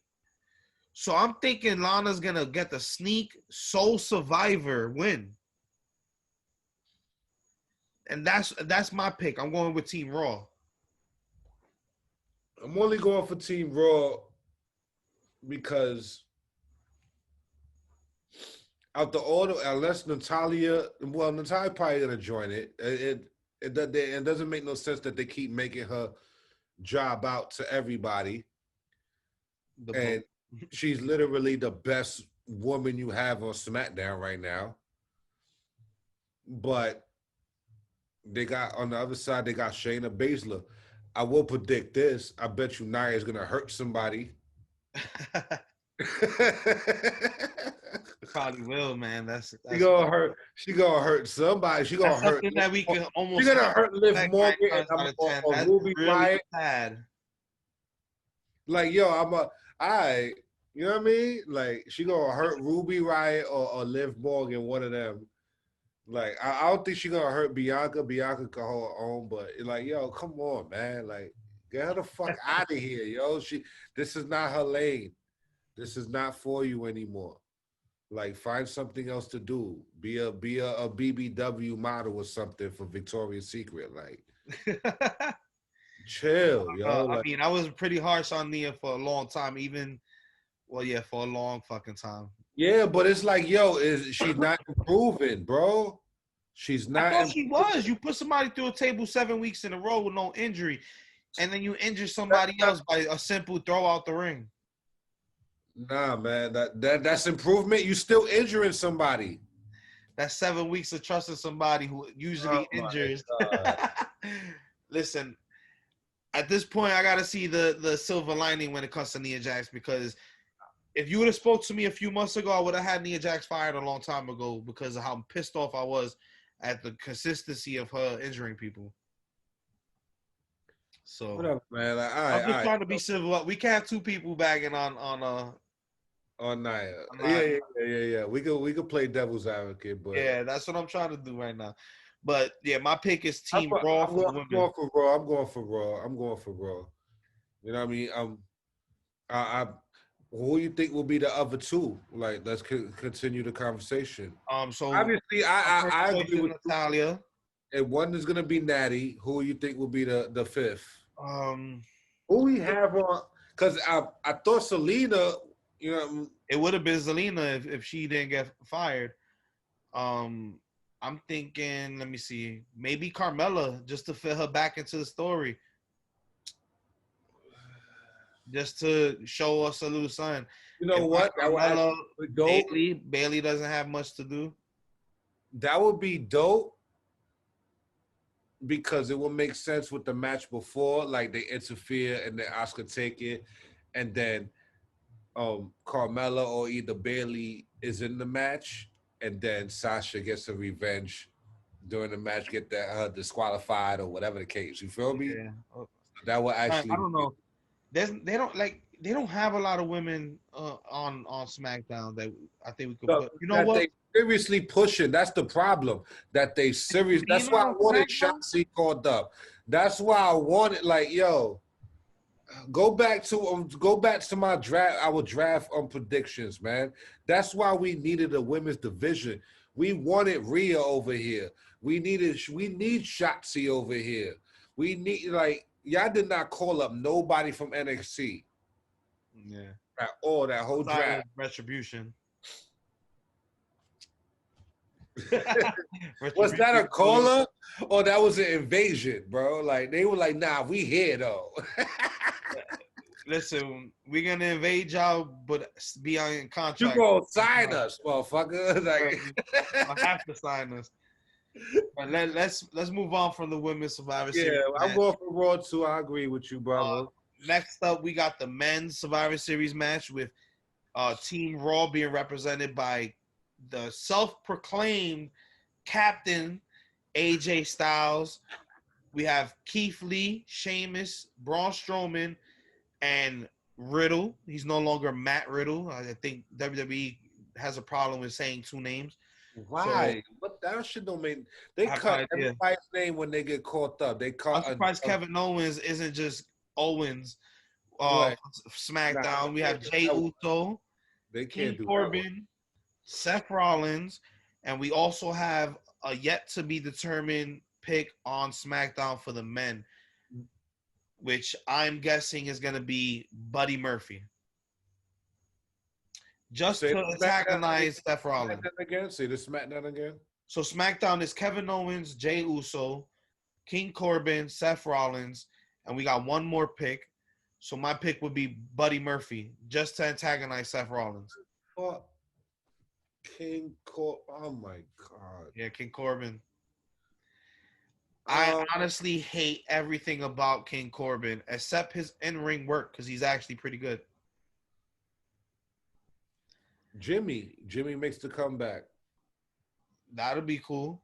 So I'm thinking Lana's gonna get the sneak sole survivor win. And that's my pick. I'm going with Team Raw. I'm only going for Team Raw because out the order, unless Natalya probably gonna join it. It doesn't make no sense that they keep making her job out to everybody. And she's literally the best woman you have on SmackDown right now. But they got on the other side, they got Shayna Baszler. I will predict this. I bet you Nia is gonna hurt somebody. Probably will, man. That's she gonna hurt. She gonna hurt somebody. She gonna hurt. That we can almost. She's gonna hurt Liv Morgan or Ruby Riott. Like I. You know what I mean? Like she gonna hurt Ruby Riott or Liv Morgan, one of them. Like I don't think she gonna hurt Bianca. Bianca can hold her own, but like yo, come on, man. Like get her the fuck out of here, yo. This is not her lane. This is not for you anymore. Like find something else to do. Be a BBW model or something for Victoria's Secret. Like chill, yo. I mean, I was pretty harsh on Nia for a long time, for a long fucking time. Yeah, but it's like, yo, she's not improving, bro. She's not. I thought she was. You put somebody through a table 7 weeks in a row with no injury, and then you injure somebody else by a simple throw out the ring. Nah, man, that's improvement. You still injuring somebody. That's 7 weeks of trusting somebody who usually injures. Listen, at this point, I gotta see the silver lining when it comes to Nia Jax, because if you would have spoke to me a few months ago, I would have had Nia Jax fired a long time ago because of how pissed off I was at the consistency of her injuring people. So whatever, man. I'm just trying to be civil. We can't have 2 people bagging on On Nia. On Yeah, Nia. yeah. We could play devil's advocate, but Yeah, that's what I'm trying to do right now. But yeah, my pick is I'm, Team Raw for the I'm women. going for Raw. I'm going for Raw. I'm going for Raw. You know what I mean? I who you think will be the other two? Like, let's continue the conversation. So Obviously, my first I choice agree is with you. Natalia. And one is gonna be Natty. Who you think will be the fifth? Um, Who we have on? Because I thought Selena. You know, it would have been Zelina if she didn't get fired. Um, I'm thinking, let me see, maybe Carmella just to fit her back into the story, just to show us a little sign. you know If not what? That would Carmella, actually be dope. Bailey doesn't have much to do. That would be dope because it will make sense with the match before, like they interfere and then Oscar take it, and then Carmella or either Bailey is in the match, and then Sasha gets a revenge during the match, get that disqualified or whatever the case. You feel me? Yeah, That will I actually. don't know. They don't have a lot of women on SmackDown that I think we could No, put. You know that what? they seriously pushing. That's the problem. That they serious. That's why I on wanted SmackDown? Shotzi called up. That's why I wanted, like, yo, go back to my draft. Our draft on predictions, man. That's why we needed a women's division. We wanted Rhea over here. We need Shotzi over here. We need, like, y'all did not call up nobody from NXT Yeah. at all. That whole Outside draft. of Retribution. Was that a Retribution. caller or that was an invasion, bro? Like, they were like, nah, we here though. Listen, we're gonna invade y'all, but be on You contract. gonna sign us, motherfucker? I have to sign us. But let's move on from the women's Survivor Yeah, Series. I'm match. going for Raw too. I agree with you, brother. Next up, we got the men's Survivor Series match with Team Raw being represented by the self-proclaimed captain AJ Styles. We have Keith Lee, Sheamus, Braun Strowman, and Riddle. He's no longer Matt Riddle. I think WWE has a problem with saying two names. Why? What that shit don't make. They I have cut no idea. everybody's name when they get caught up. They I'm cut. surprised Kevin Owens isn't just Owens. Right. SmackDown. Nah, We have Jey Uso, They King can't do that one. Corbin, Seth Rollins, and we also have a yet to be determined pick on SmackDown for the men, which I'm guessing is going to be Buddy Murphy. Just Say to the antagonize Seth Rollins. SmackDown again. Say the SmackDown again. So SmackDown is Kevin Owens, Jey Uso, King Corbin, Seth Rollins, and we got one more pick. So my pick would be Buddy Murphy, just to antagonize Seth Rollins. Fuck. King Corbin. Oh my god. Yeah, King Corbin. I honestly hate everything about King Corbin except his in-ring work because he's actually pretty good. Jimmy makes the comeback. That'll be cool.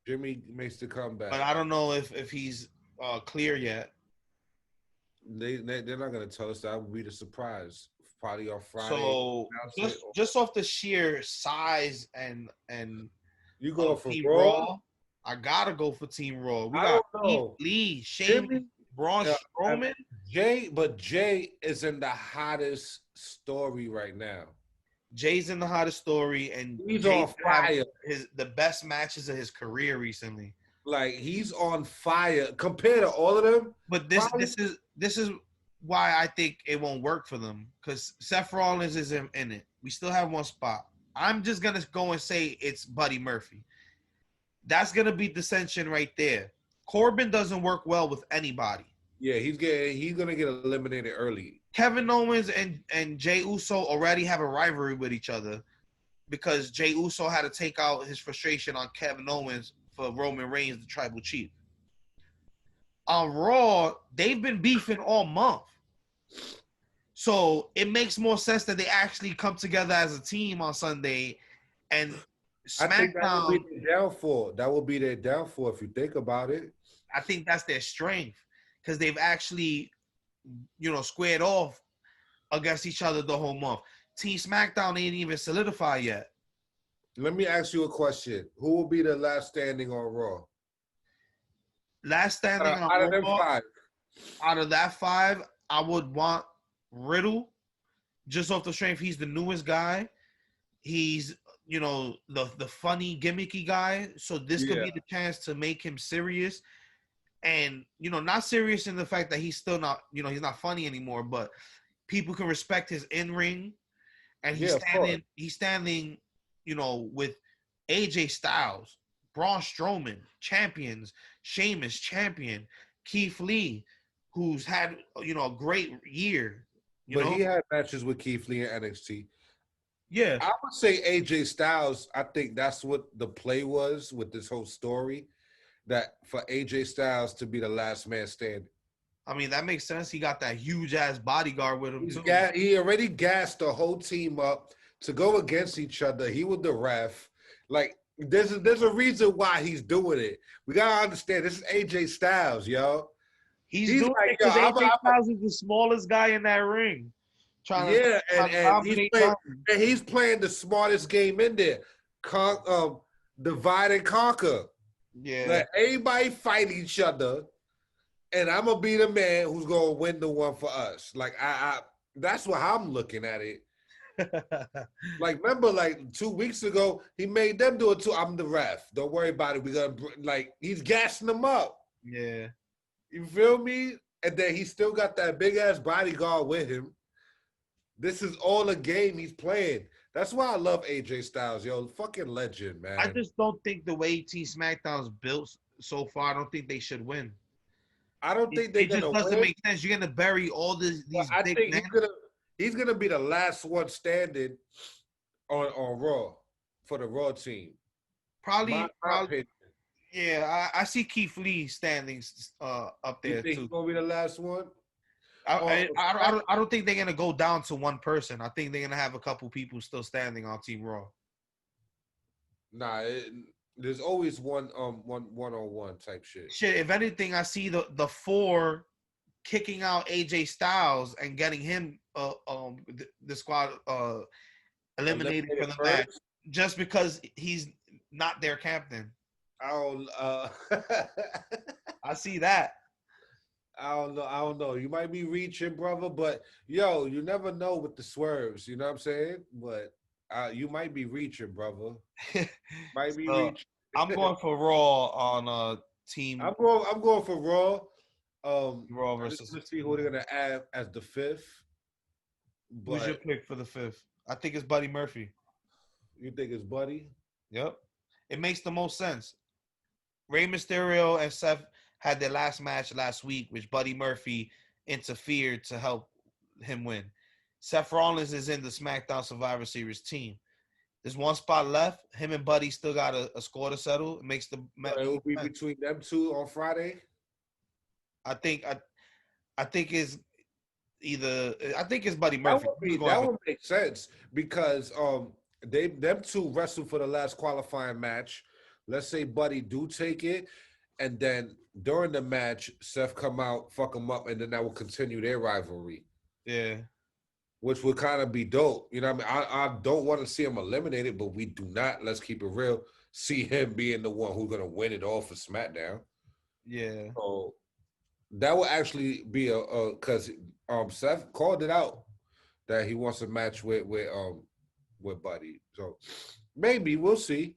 Jimmy makes the comeback. But I don't know if he's clear yet. They're not gonna tell us. That would be the surprise. Probably on Friday. So just off the sheer size and you going for Team Raw? I gotta go for Team Raw. We I got don't know. Keith Lee, Sheamus, Braun Strowman. Jay is in the hottest story right now. Jay's in the hottest story, and He's Jay's on fire. The best matches of his career recently. Like, he's on fire compared to all of them. But this is why I think it won't work for them, because Seth Rollins is in it. We still have one spot. I'm just gonna go and say it's Buddy Murphy. That's gonna be dissension right there. Corbin doesn't work well with anybody. Yeah, he's gonna get eliminated early. Kevin Owens and Jey Uso already have a rivalry with each other because Jey Uso had to take out his frustration on Kevin Owens for Roman Reigns, the tribal chief. On Raw, they've been beefing all month. So it makes more sense that they actually come together as a team on Sunday. And SmackDown, I think that will be their downfall. That will be their downfall if you think about it. I think that's their strength because they've actually, squared off against each other the whole month. Team SmackDown ain't even solidified yet. Let me ask you a question. Who will be the last standing on Raw? Last standing on Out of them Raw, 5. out of that 5, I would want Riddle, just off the strength. He's the newest guy. He's, the funny, gimmicky guy. So this could be the chance to make him serious. And, not serious in the fact that he's still not, he's not funny anymore, but people can respect his in-ring. And he's standing, with AJ Styles, Braun Strowman, champions, Sheamus, champion, Keith Lee, who's had, a great year. But he had matches with Keith Lee in NXT. Yeah. I would say AJ Styles, I think that's what the play was with this whole story, that for AJ Styles to be the last man standing. I mean, that makes sense. He got that huge-ass bodyguard with him, too. He already gassed the whole team up to go against each other. He was the ref. Like, there's a reason why he's doing it. We got to understand, this is AJ Styles, yo. He's doing it because AJ Styles is the smallest guy in that ring. He's playing the smartest game in there. Divide and conquer. Yeah. Let everybody fight each other, and I'm gonna be the man who's gonna win the one for us. Like I that's what I'm looking at it. Like, remember, like 2 weeks ago, he made them do it too. I'm the ref. Don't worry about it. We're gonna he's gassing them up. Yeah. You feel me? And then he still got that big ass bodyguard with him. This is all a game he's playing. That's why I love AJ Styles, yo. Fucking legend, man. I just don't think the way Team SmackDown's built so far, I don't think they should win. I don't think they're gonna win. It just doesn't make sense. You're gonna bury all these I big think men. he's gonna be the last one standing on Raw for the Raw team. Probably. Yeah, I see Keith Lee standing up there, you think too. He's gonna be the last one? I don't think they're gonna go down to one person. I think they're gonna have a couple people still standing on Team Raw. Nah, there's always one-on-one type shit. Shit, if anything, I see the 4 kicking out AJ Styles and getting him the squad eliminated from the match just because he's not their captain. I see that. I don't know. You might be reaching, brother, but yo, you never know with the swerves. You know what I'm saying? But you might be reaching, brother. Might be reaching. I'm going for Raw on team. I'm going for Raw. Raw versus. Let's see who they're gonna add as the 5th. Who's your pick for the 5th? I think it's Buddy Murphy. You think it's Buddy? Yep. It makes the most sense. Rey Mysterio and Seth had their last match last week, which Buddy Murphy interfered to help him win. Seth Rollins is in the SmackDown Survivor Series team. There's one spot left. Him and Buddy still got a score to settle. It makes the match. It will be between them two on Friday. I think it's either. I think it's Buddy Murphy. That would make sense because them two wrestled for the last qualifying match. Let's say Buddy do take it, and then during the match, Seth come out, fuck him up, and then that will continue their rivalry. Yeah. Which would kind of be dope. You know what I mean? I don't want to see him eliminated, but we do not, let's keep it real, see him being the one who's going to win it all for SmackDown. Yeah. So that will actually be because Seth called it out that he wants a match with Buddy. So maybe we'll see.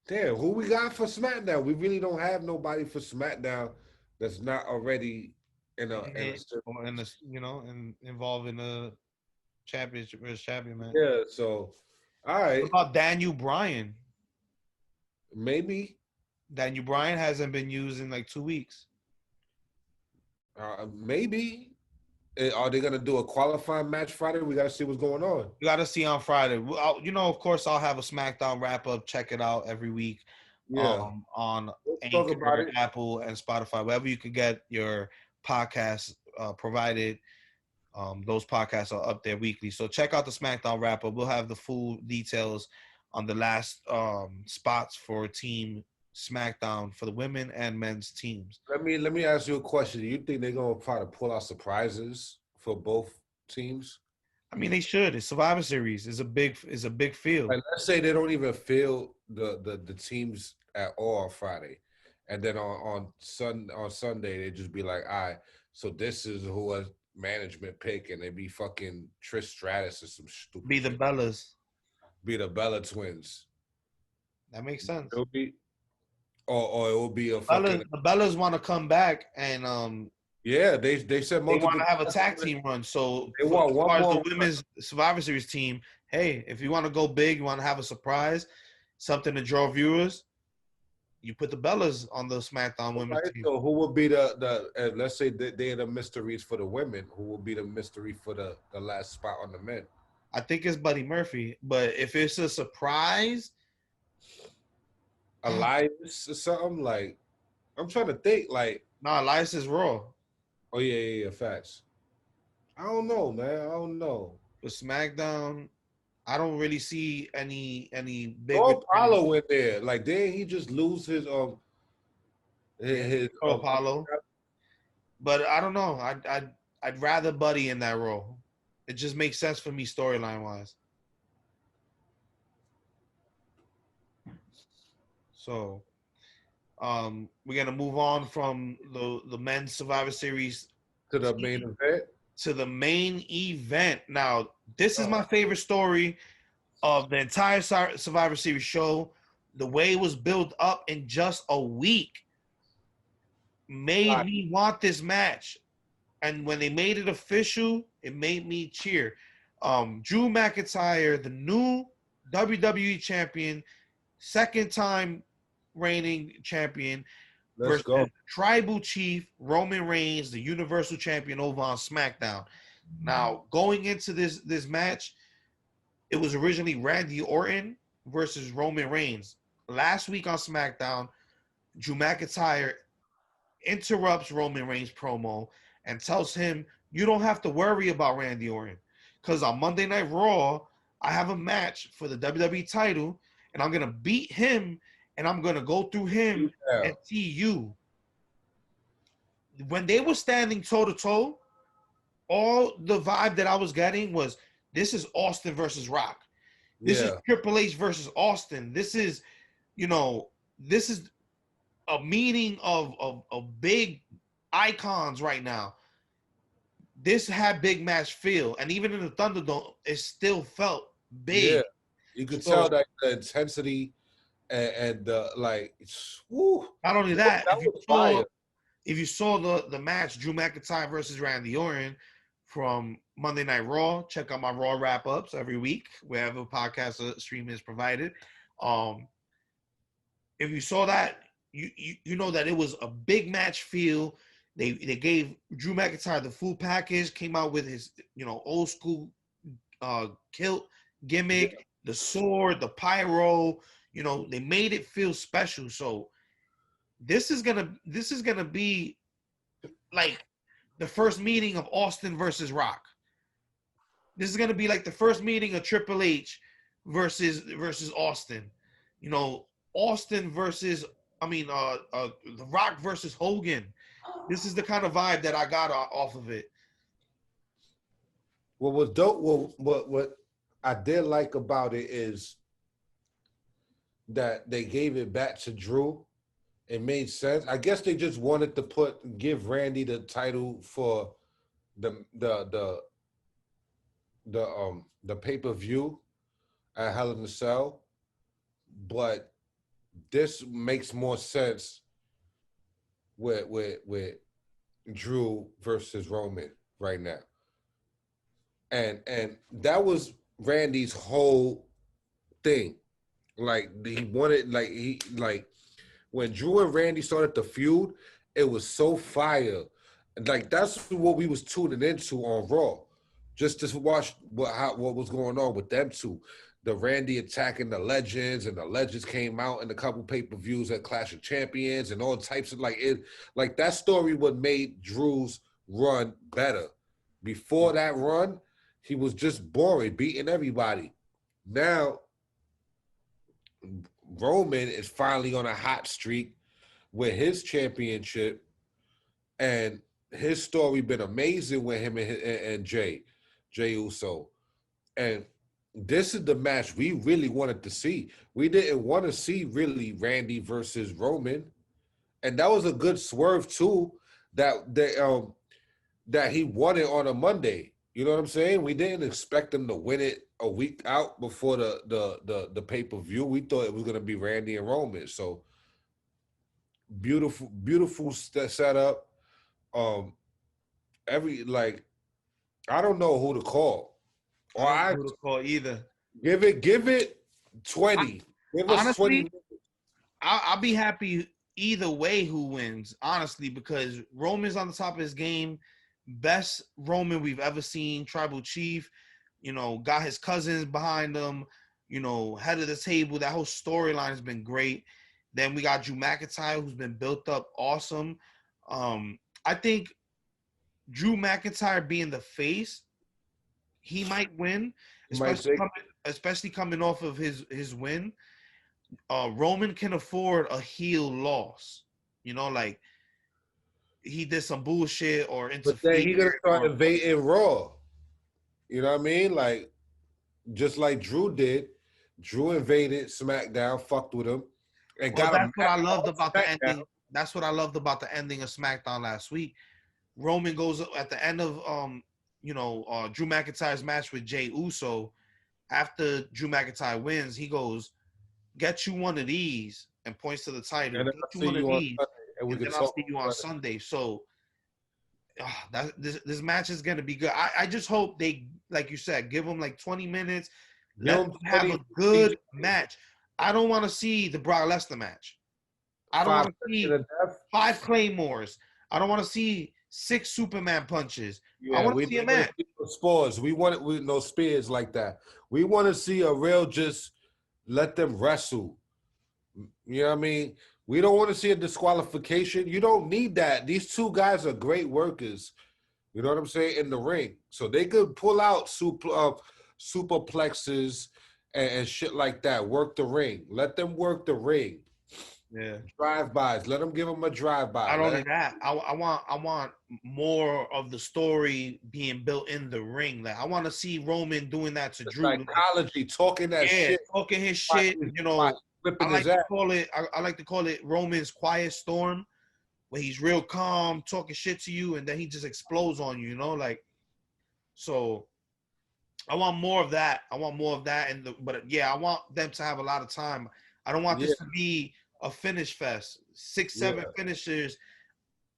Damn, who we got for SmackDown? We really don't have nobody for SmackDown that's not already involved in a championship versus champion match. Yeah, so all right. What about Daniel Bryan? Maybe Daniel Bryan hasn't been used in like 2 weeks. Maybe. Are they gonna do a qualifying match Friday? We gotta see what's going on. We gotta see on Friday. Of course, I'll have a SmackDown wrap up. Check it out every week. Yeah. On Anchor, Apple, and Spotify, wherever you can get your podcasts provided. Those podcasts are up there weekly. So check out the SmackDown wrap up. We'll have the full details on the last spots for Team SmackDown for the women and men's teams. Let me ask you a question. Do you think they're gonna try to pull out surprises for both teams? I mean, they should. It's Survivor Series. It's a big field. Like, let's say they don't even field the teams at all on Friday, and then on Sunday they just be like, all right, so this is who a management pick, and they be fucking Trish Stratus or some stupid. Be the shit. Bellas. Be the Bella twins. That makes sense. It'll be, or it will be a fucking. The Bellas want to come back and Yeah, they said they multiple. want to have a tag team run. So They want one as far as more the women's Survivor Series team, hey, if you want to go big, you want to have a surprise, something to draw viewers, you put the Bellas on the SmackDown women's team. So who would be the let's say they're the mysteries for the women? Who will be the mystery for the last spot on the men? I think it's Buddy Murphy, but if it's a surprise, Elias or something like. I'm trying to think like. no, Elias is Raw. Oh yeah, facts. I don't know, man. I don't know. But SmackDown, I don't really see any big. Throw Apollo in there. Like, didn't he just lose his Apollo? But I don't know. I'd rather Buddy in that role. It just makes sense for me storyline wise. So, we're gonna move on from the men's Survivor Series to the main event. To the main event. Now, this is my favorite story of the entire Survivor Series show. The way it was built up in just a week made me want this match. And when they made it official, it made me cheer. Drew McIntyre, the new WWE champion, second time reigning champion, Let's go. Tribal Chief Roman Reigns, the Universal Champion over on SmackDown. Now, going into this match, it was originally Randy Orton versus Roman Reigns. Last week on SmackDown, Drew McIntyre interrupts Roman Reigns' promo and tells him, you don't have to worry about Randy Orton because on Monday Night Raw, I have a match for the WWE title, and I'm going to beat him, and I'm going to go through him and see you. When they were standing toe-to-toe, all the vibe that I was getting was, this is Austin versus Rock. This is Triple H versus Austin. This is, this is a meeting of big icons right now. This had big match feel. And even in the Thunderdome, it still felt big. Yeah. You could tell that the intensity and the woo. Not only that, if you saw the match, Drew McIntyre versus Randy Orton from Monday Night Raw, check out my Raw wrap-ups every week, wherever podcast stream is provided. If you saw that, you know that it was a big match feel. They gave Drew McIntyre the full package, came out with his old school kilt gimmick, the sword, the pyro. They made it feel special. So this is gonna be like the first meeting of Austin versus Rock. This is gonna be like the first meeting of Triple H versus Austin. Austin versus The Rock versus Hogan. This is the kind of vibe that I got off of it. What was dope? What I did like about it is that they gave it back to Drew. It made sense. I guess they just wanted to give Randy the title for the pay-per-view at Hell in a Cell, but this makes more sense with Drew versus Roman right now. And that was Randy's whole thing. He wanted when Drew and Randy started the feud, it was so fire. That's what we was tuning into on Raw, just to watch what was going on with them two. The Randy attacking the Legends, and the Legends came out in a couple pay-per-views at Clash of Champions, and all types of that story what made Drew's run better. Before that run, he was just boring, beating everybody. Now, Roman is finally on a hot streak with his championship, and his story been amazing with him and Jay Uso. And this is the match we really wanted to see. We didn't want to see really Randy versus Roman, and that was a good swerve too. That he won it on a Monday. You know what I'm saying? We didn't expect him to win it a week out before the pay-per-view. We thought it was gonna be Randy and Roman. So beautiful setup. Um, I don't know who to call. I don't know who to call either. Give it 20. Give us 20 minutes. I'll be happy either way who wins, honestly, because Roman's on the top of his game. Best Roman we've ever seen. Tribal Chief, got his cousins behind him, head of the table. That whole storyline has been great. Then we got Drew McIntyre, who's been built up awesome. I think Drew McIntyre being the face, he might win, especially coming off of his win. Roman can afford a heel loss. Like he did some bullshit or interfered. But then he gonna start invading Raw. You know what I mean? Like just like Drew did. Drew invaded SmackDown, fucked with him, and got him. That's what I loved about the ending. That's what I loved about the ending of SmackDown last week. Roman goes at the end of Drew McIntyre's match with Jey Uso. After Drew McIntyre wins, he goes, "Get you one of these," and points to the title. Get you one of these, and then I'll see you on Sunday. So this match is gonna be good. I just hope they, like you said, give them like 20 minutes. Let them have a good match. I don't want to see the Brock Lesnar match. I don't want to see 5 Claymores. I don't want to see 6 Superman punches. I want to see a match. Spores. We want no spears like that. We want to see a real just let them wrestle. You know what I mean? We don't want to see a disqualification. You don't need that. These two guys are great workers. You know what I'm saying? In the ring. So they could pull out superplexes and shit like that. Work the ring. Let them work the ring. Yeah. Drive-bys. Let them give them a drive-by. Not only that, I want more of the story being built in the ring. Like I want to see Roman doing that to Drew. Psychology, talking that shit. Talking his shit. I like to call it Roman's quiet storm, where he's real calm, talking shit to you, and then he just explodes on you. So I want more of that. I want them to have a lot of time. I don't want this to be a finish fest. 6-7 finishers,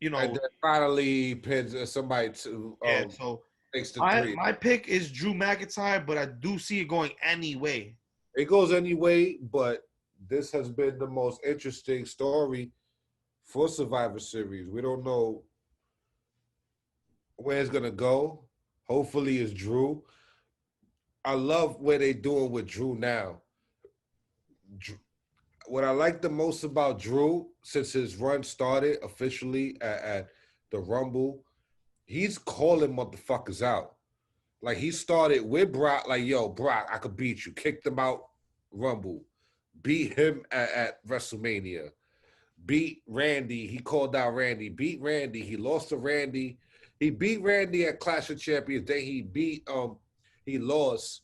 And then finally pins somebody to so 6-3. My pick is Drew McIntyre, but I do see it going any way. It goes anyway, but this has been the most interesting story for Survivor Series. We don't know where it's gonna go. Hopefully it's Drew. I love what they're doing with Drew now. What I like the most about Drew, since his run started officially at the Rumble, he's calling motherfuckers out. Like, he started with Brock, like, yo, Brock, I could beat you. Kicked him out Rumble. Beat him at WrestleMania. Beat Randy. He called out Randy. Beat Randy. He lost to Randy. He beat Randy at Clash of Champions. Then he lost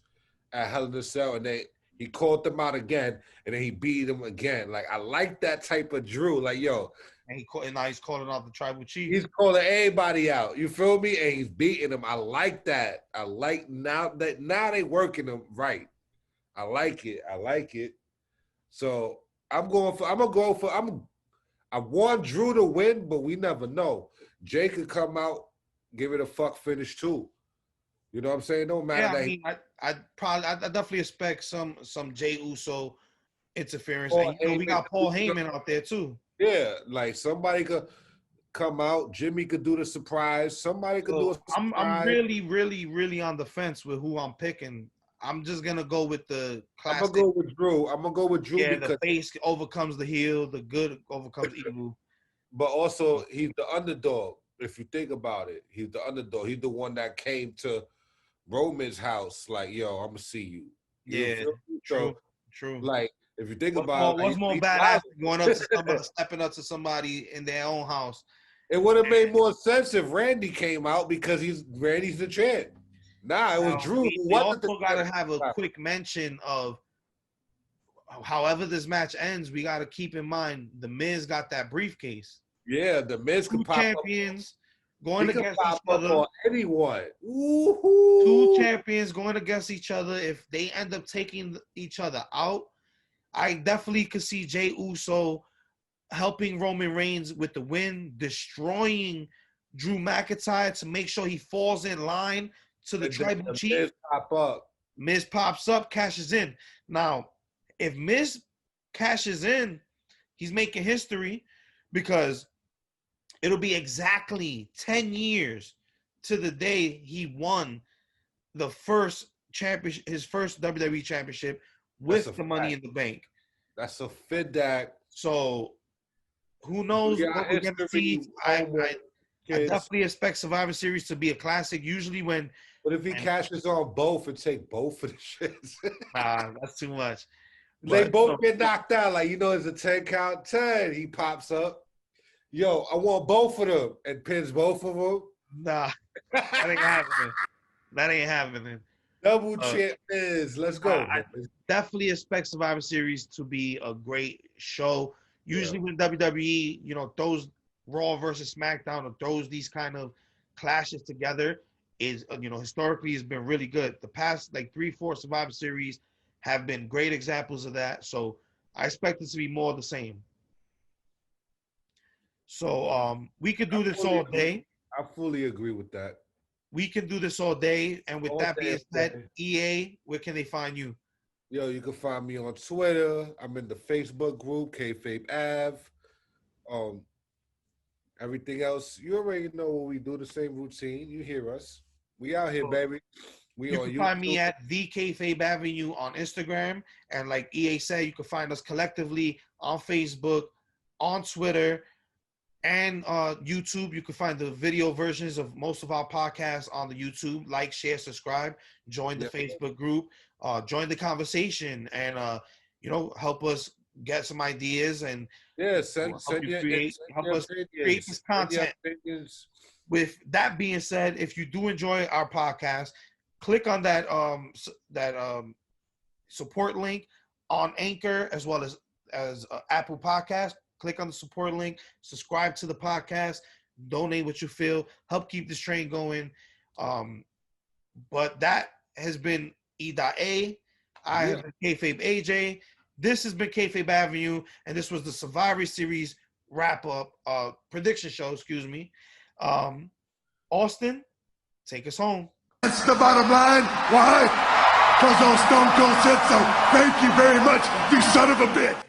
at Hell in a Cell, and then he called them out again, and then he beat him again. Like, I like that type of Drew. Like, yo. And now he's calling out the Tribal Chief. He's calling everybody out. You feel me? And he's beating them. I like that. I like now they working them right. I like it. So I want Drew to win, but we never know. Jay could come out, give it a fuck finish too. You know what I'm saying? No matter I definitely expect some Jey Uso interference. And we got Paul Heyman out there too. Yeah, like somebody could come out. Jimmy could do the surprise. Somebody could do a surprise. I'm really, really, really on the fence with who I'm picking. I'm just gonna go with the classic. I'm gonna go with Drew. Yeah, the face overcomes the heel, the good overcomes evil. But also, he's the underdog. If you think about it, he's the underdog. He's the one that came to Roman's house, like, yo, I'm gonna see you. Yeah, true. Like, If you think about it, what's more badass than going up to somebody, stepping up to somebody in their own house? it would have made more sense if Randy came out because Randy's the champ. Nah, it was Now, Drew. we also got to have a quick mention of however this match ends. We got to keep in mind the Miz got that briefcase. Yeah, the Miz Two could pop champions going against each up other. on anyone. Woo-hoo. Two champions going against each other. If they end up taking each other out, I definitely could see Jey Uso helping Roman Reigns with the win, destroying Drew McIntyre to make sure he falls in line to the tribal chief. Miz pop up. Miz pops up, cashes in. Now, if Miz cashes in, he's making history because it'll be exactly 10 years to the day he won the first championship, his first WWE championship with the Money in the Bank. That's a FIDAC. So who knows what we're gonna see? I definitely expect Survivor Series to be a classic. Usually when But if he cashes on both and take both of the shits. nah, that's too much. They both get knocked out. Like, it's a 10 count 10. He pops up. Yo, I want both of them and pins both of them. Nah, that ain't happening. That ain't happening. Double champ is. Let's go. I definitely expect Survivor Series to be a great show. Usually when WWE, throws Raw versus SmackDown or throws these kind of clashes together, is historically has been really good. The past 3-4 Survivor Series have been great examples of that. So I expect it to be more of the same. So we could do this all day. I fully agree with that. We can do this all day. And with All that day, being said, EA, where can they find you? Yo, you can find me on Twitter. I'm in the Facebook group, Kayfabe Ave. Everything else, you already know what we do, the same routine. You hear us. We out here, baby. You can find me at the Kayfabe Avenue on Instagram. And like EA said, you can find us collectively on Facebook, on Twitter, and YouTube. You can find the video versions of most of our podcasts on the YouTube. Like, share, subscribe, join the Facebook group, join the conversation, and help us get some ideas and help us create this content. With that being said, if you do enjoy our podcast, click on that support link on Anchor as well as Apple Podcast. Click on the support link, subscribe to the podcast, donate what you feel, help keep this train going. But that has been E.A. I have been Kayfabe AJ. This has been Kayfabe Avenue, and this was the Survivor Series wrap-up prediction show, excuse me. Austin, take us home. That's the bottom line. Why? Because old Stone Cold said so. Thank you very much, you son of a bitch.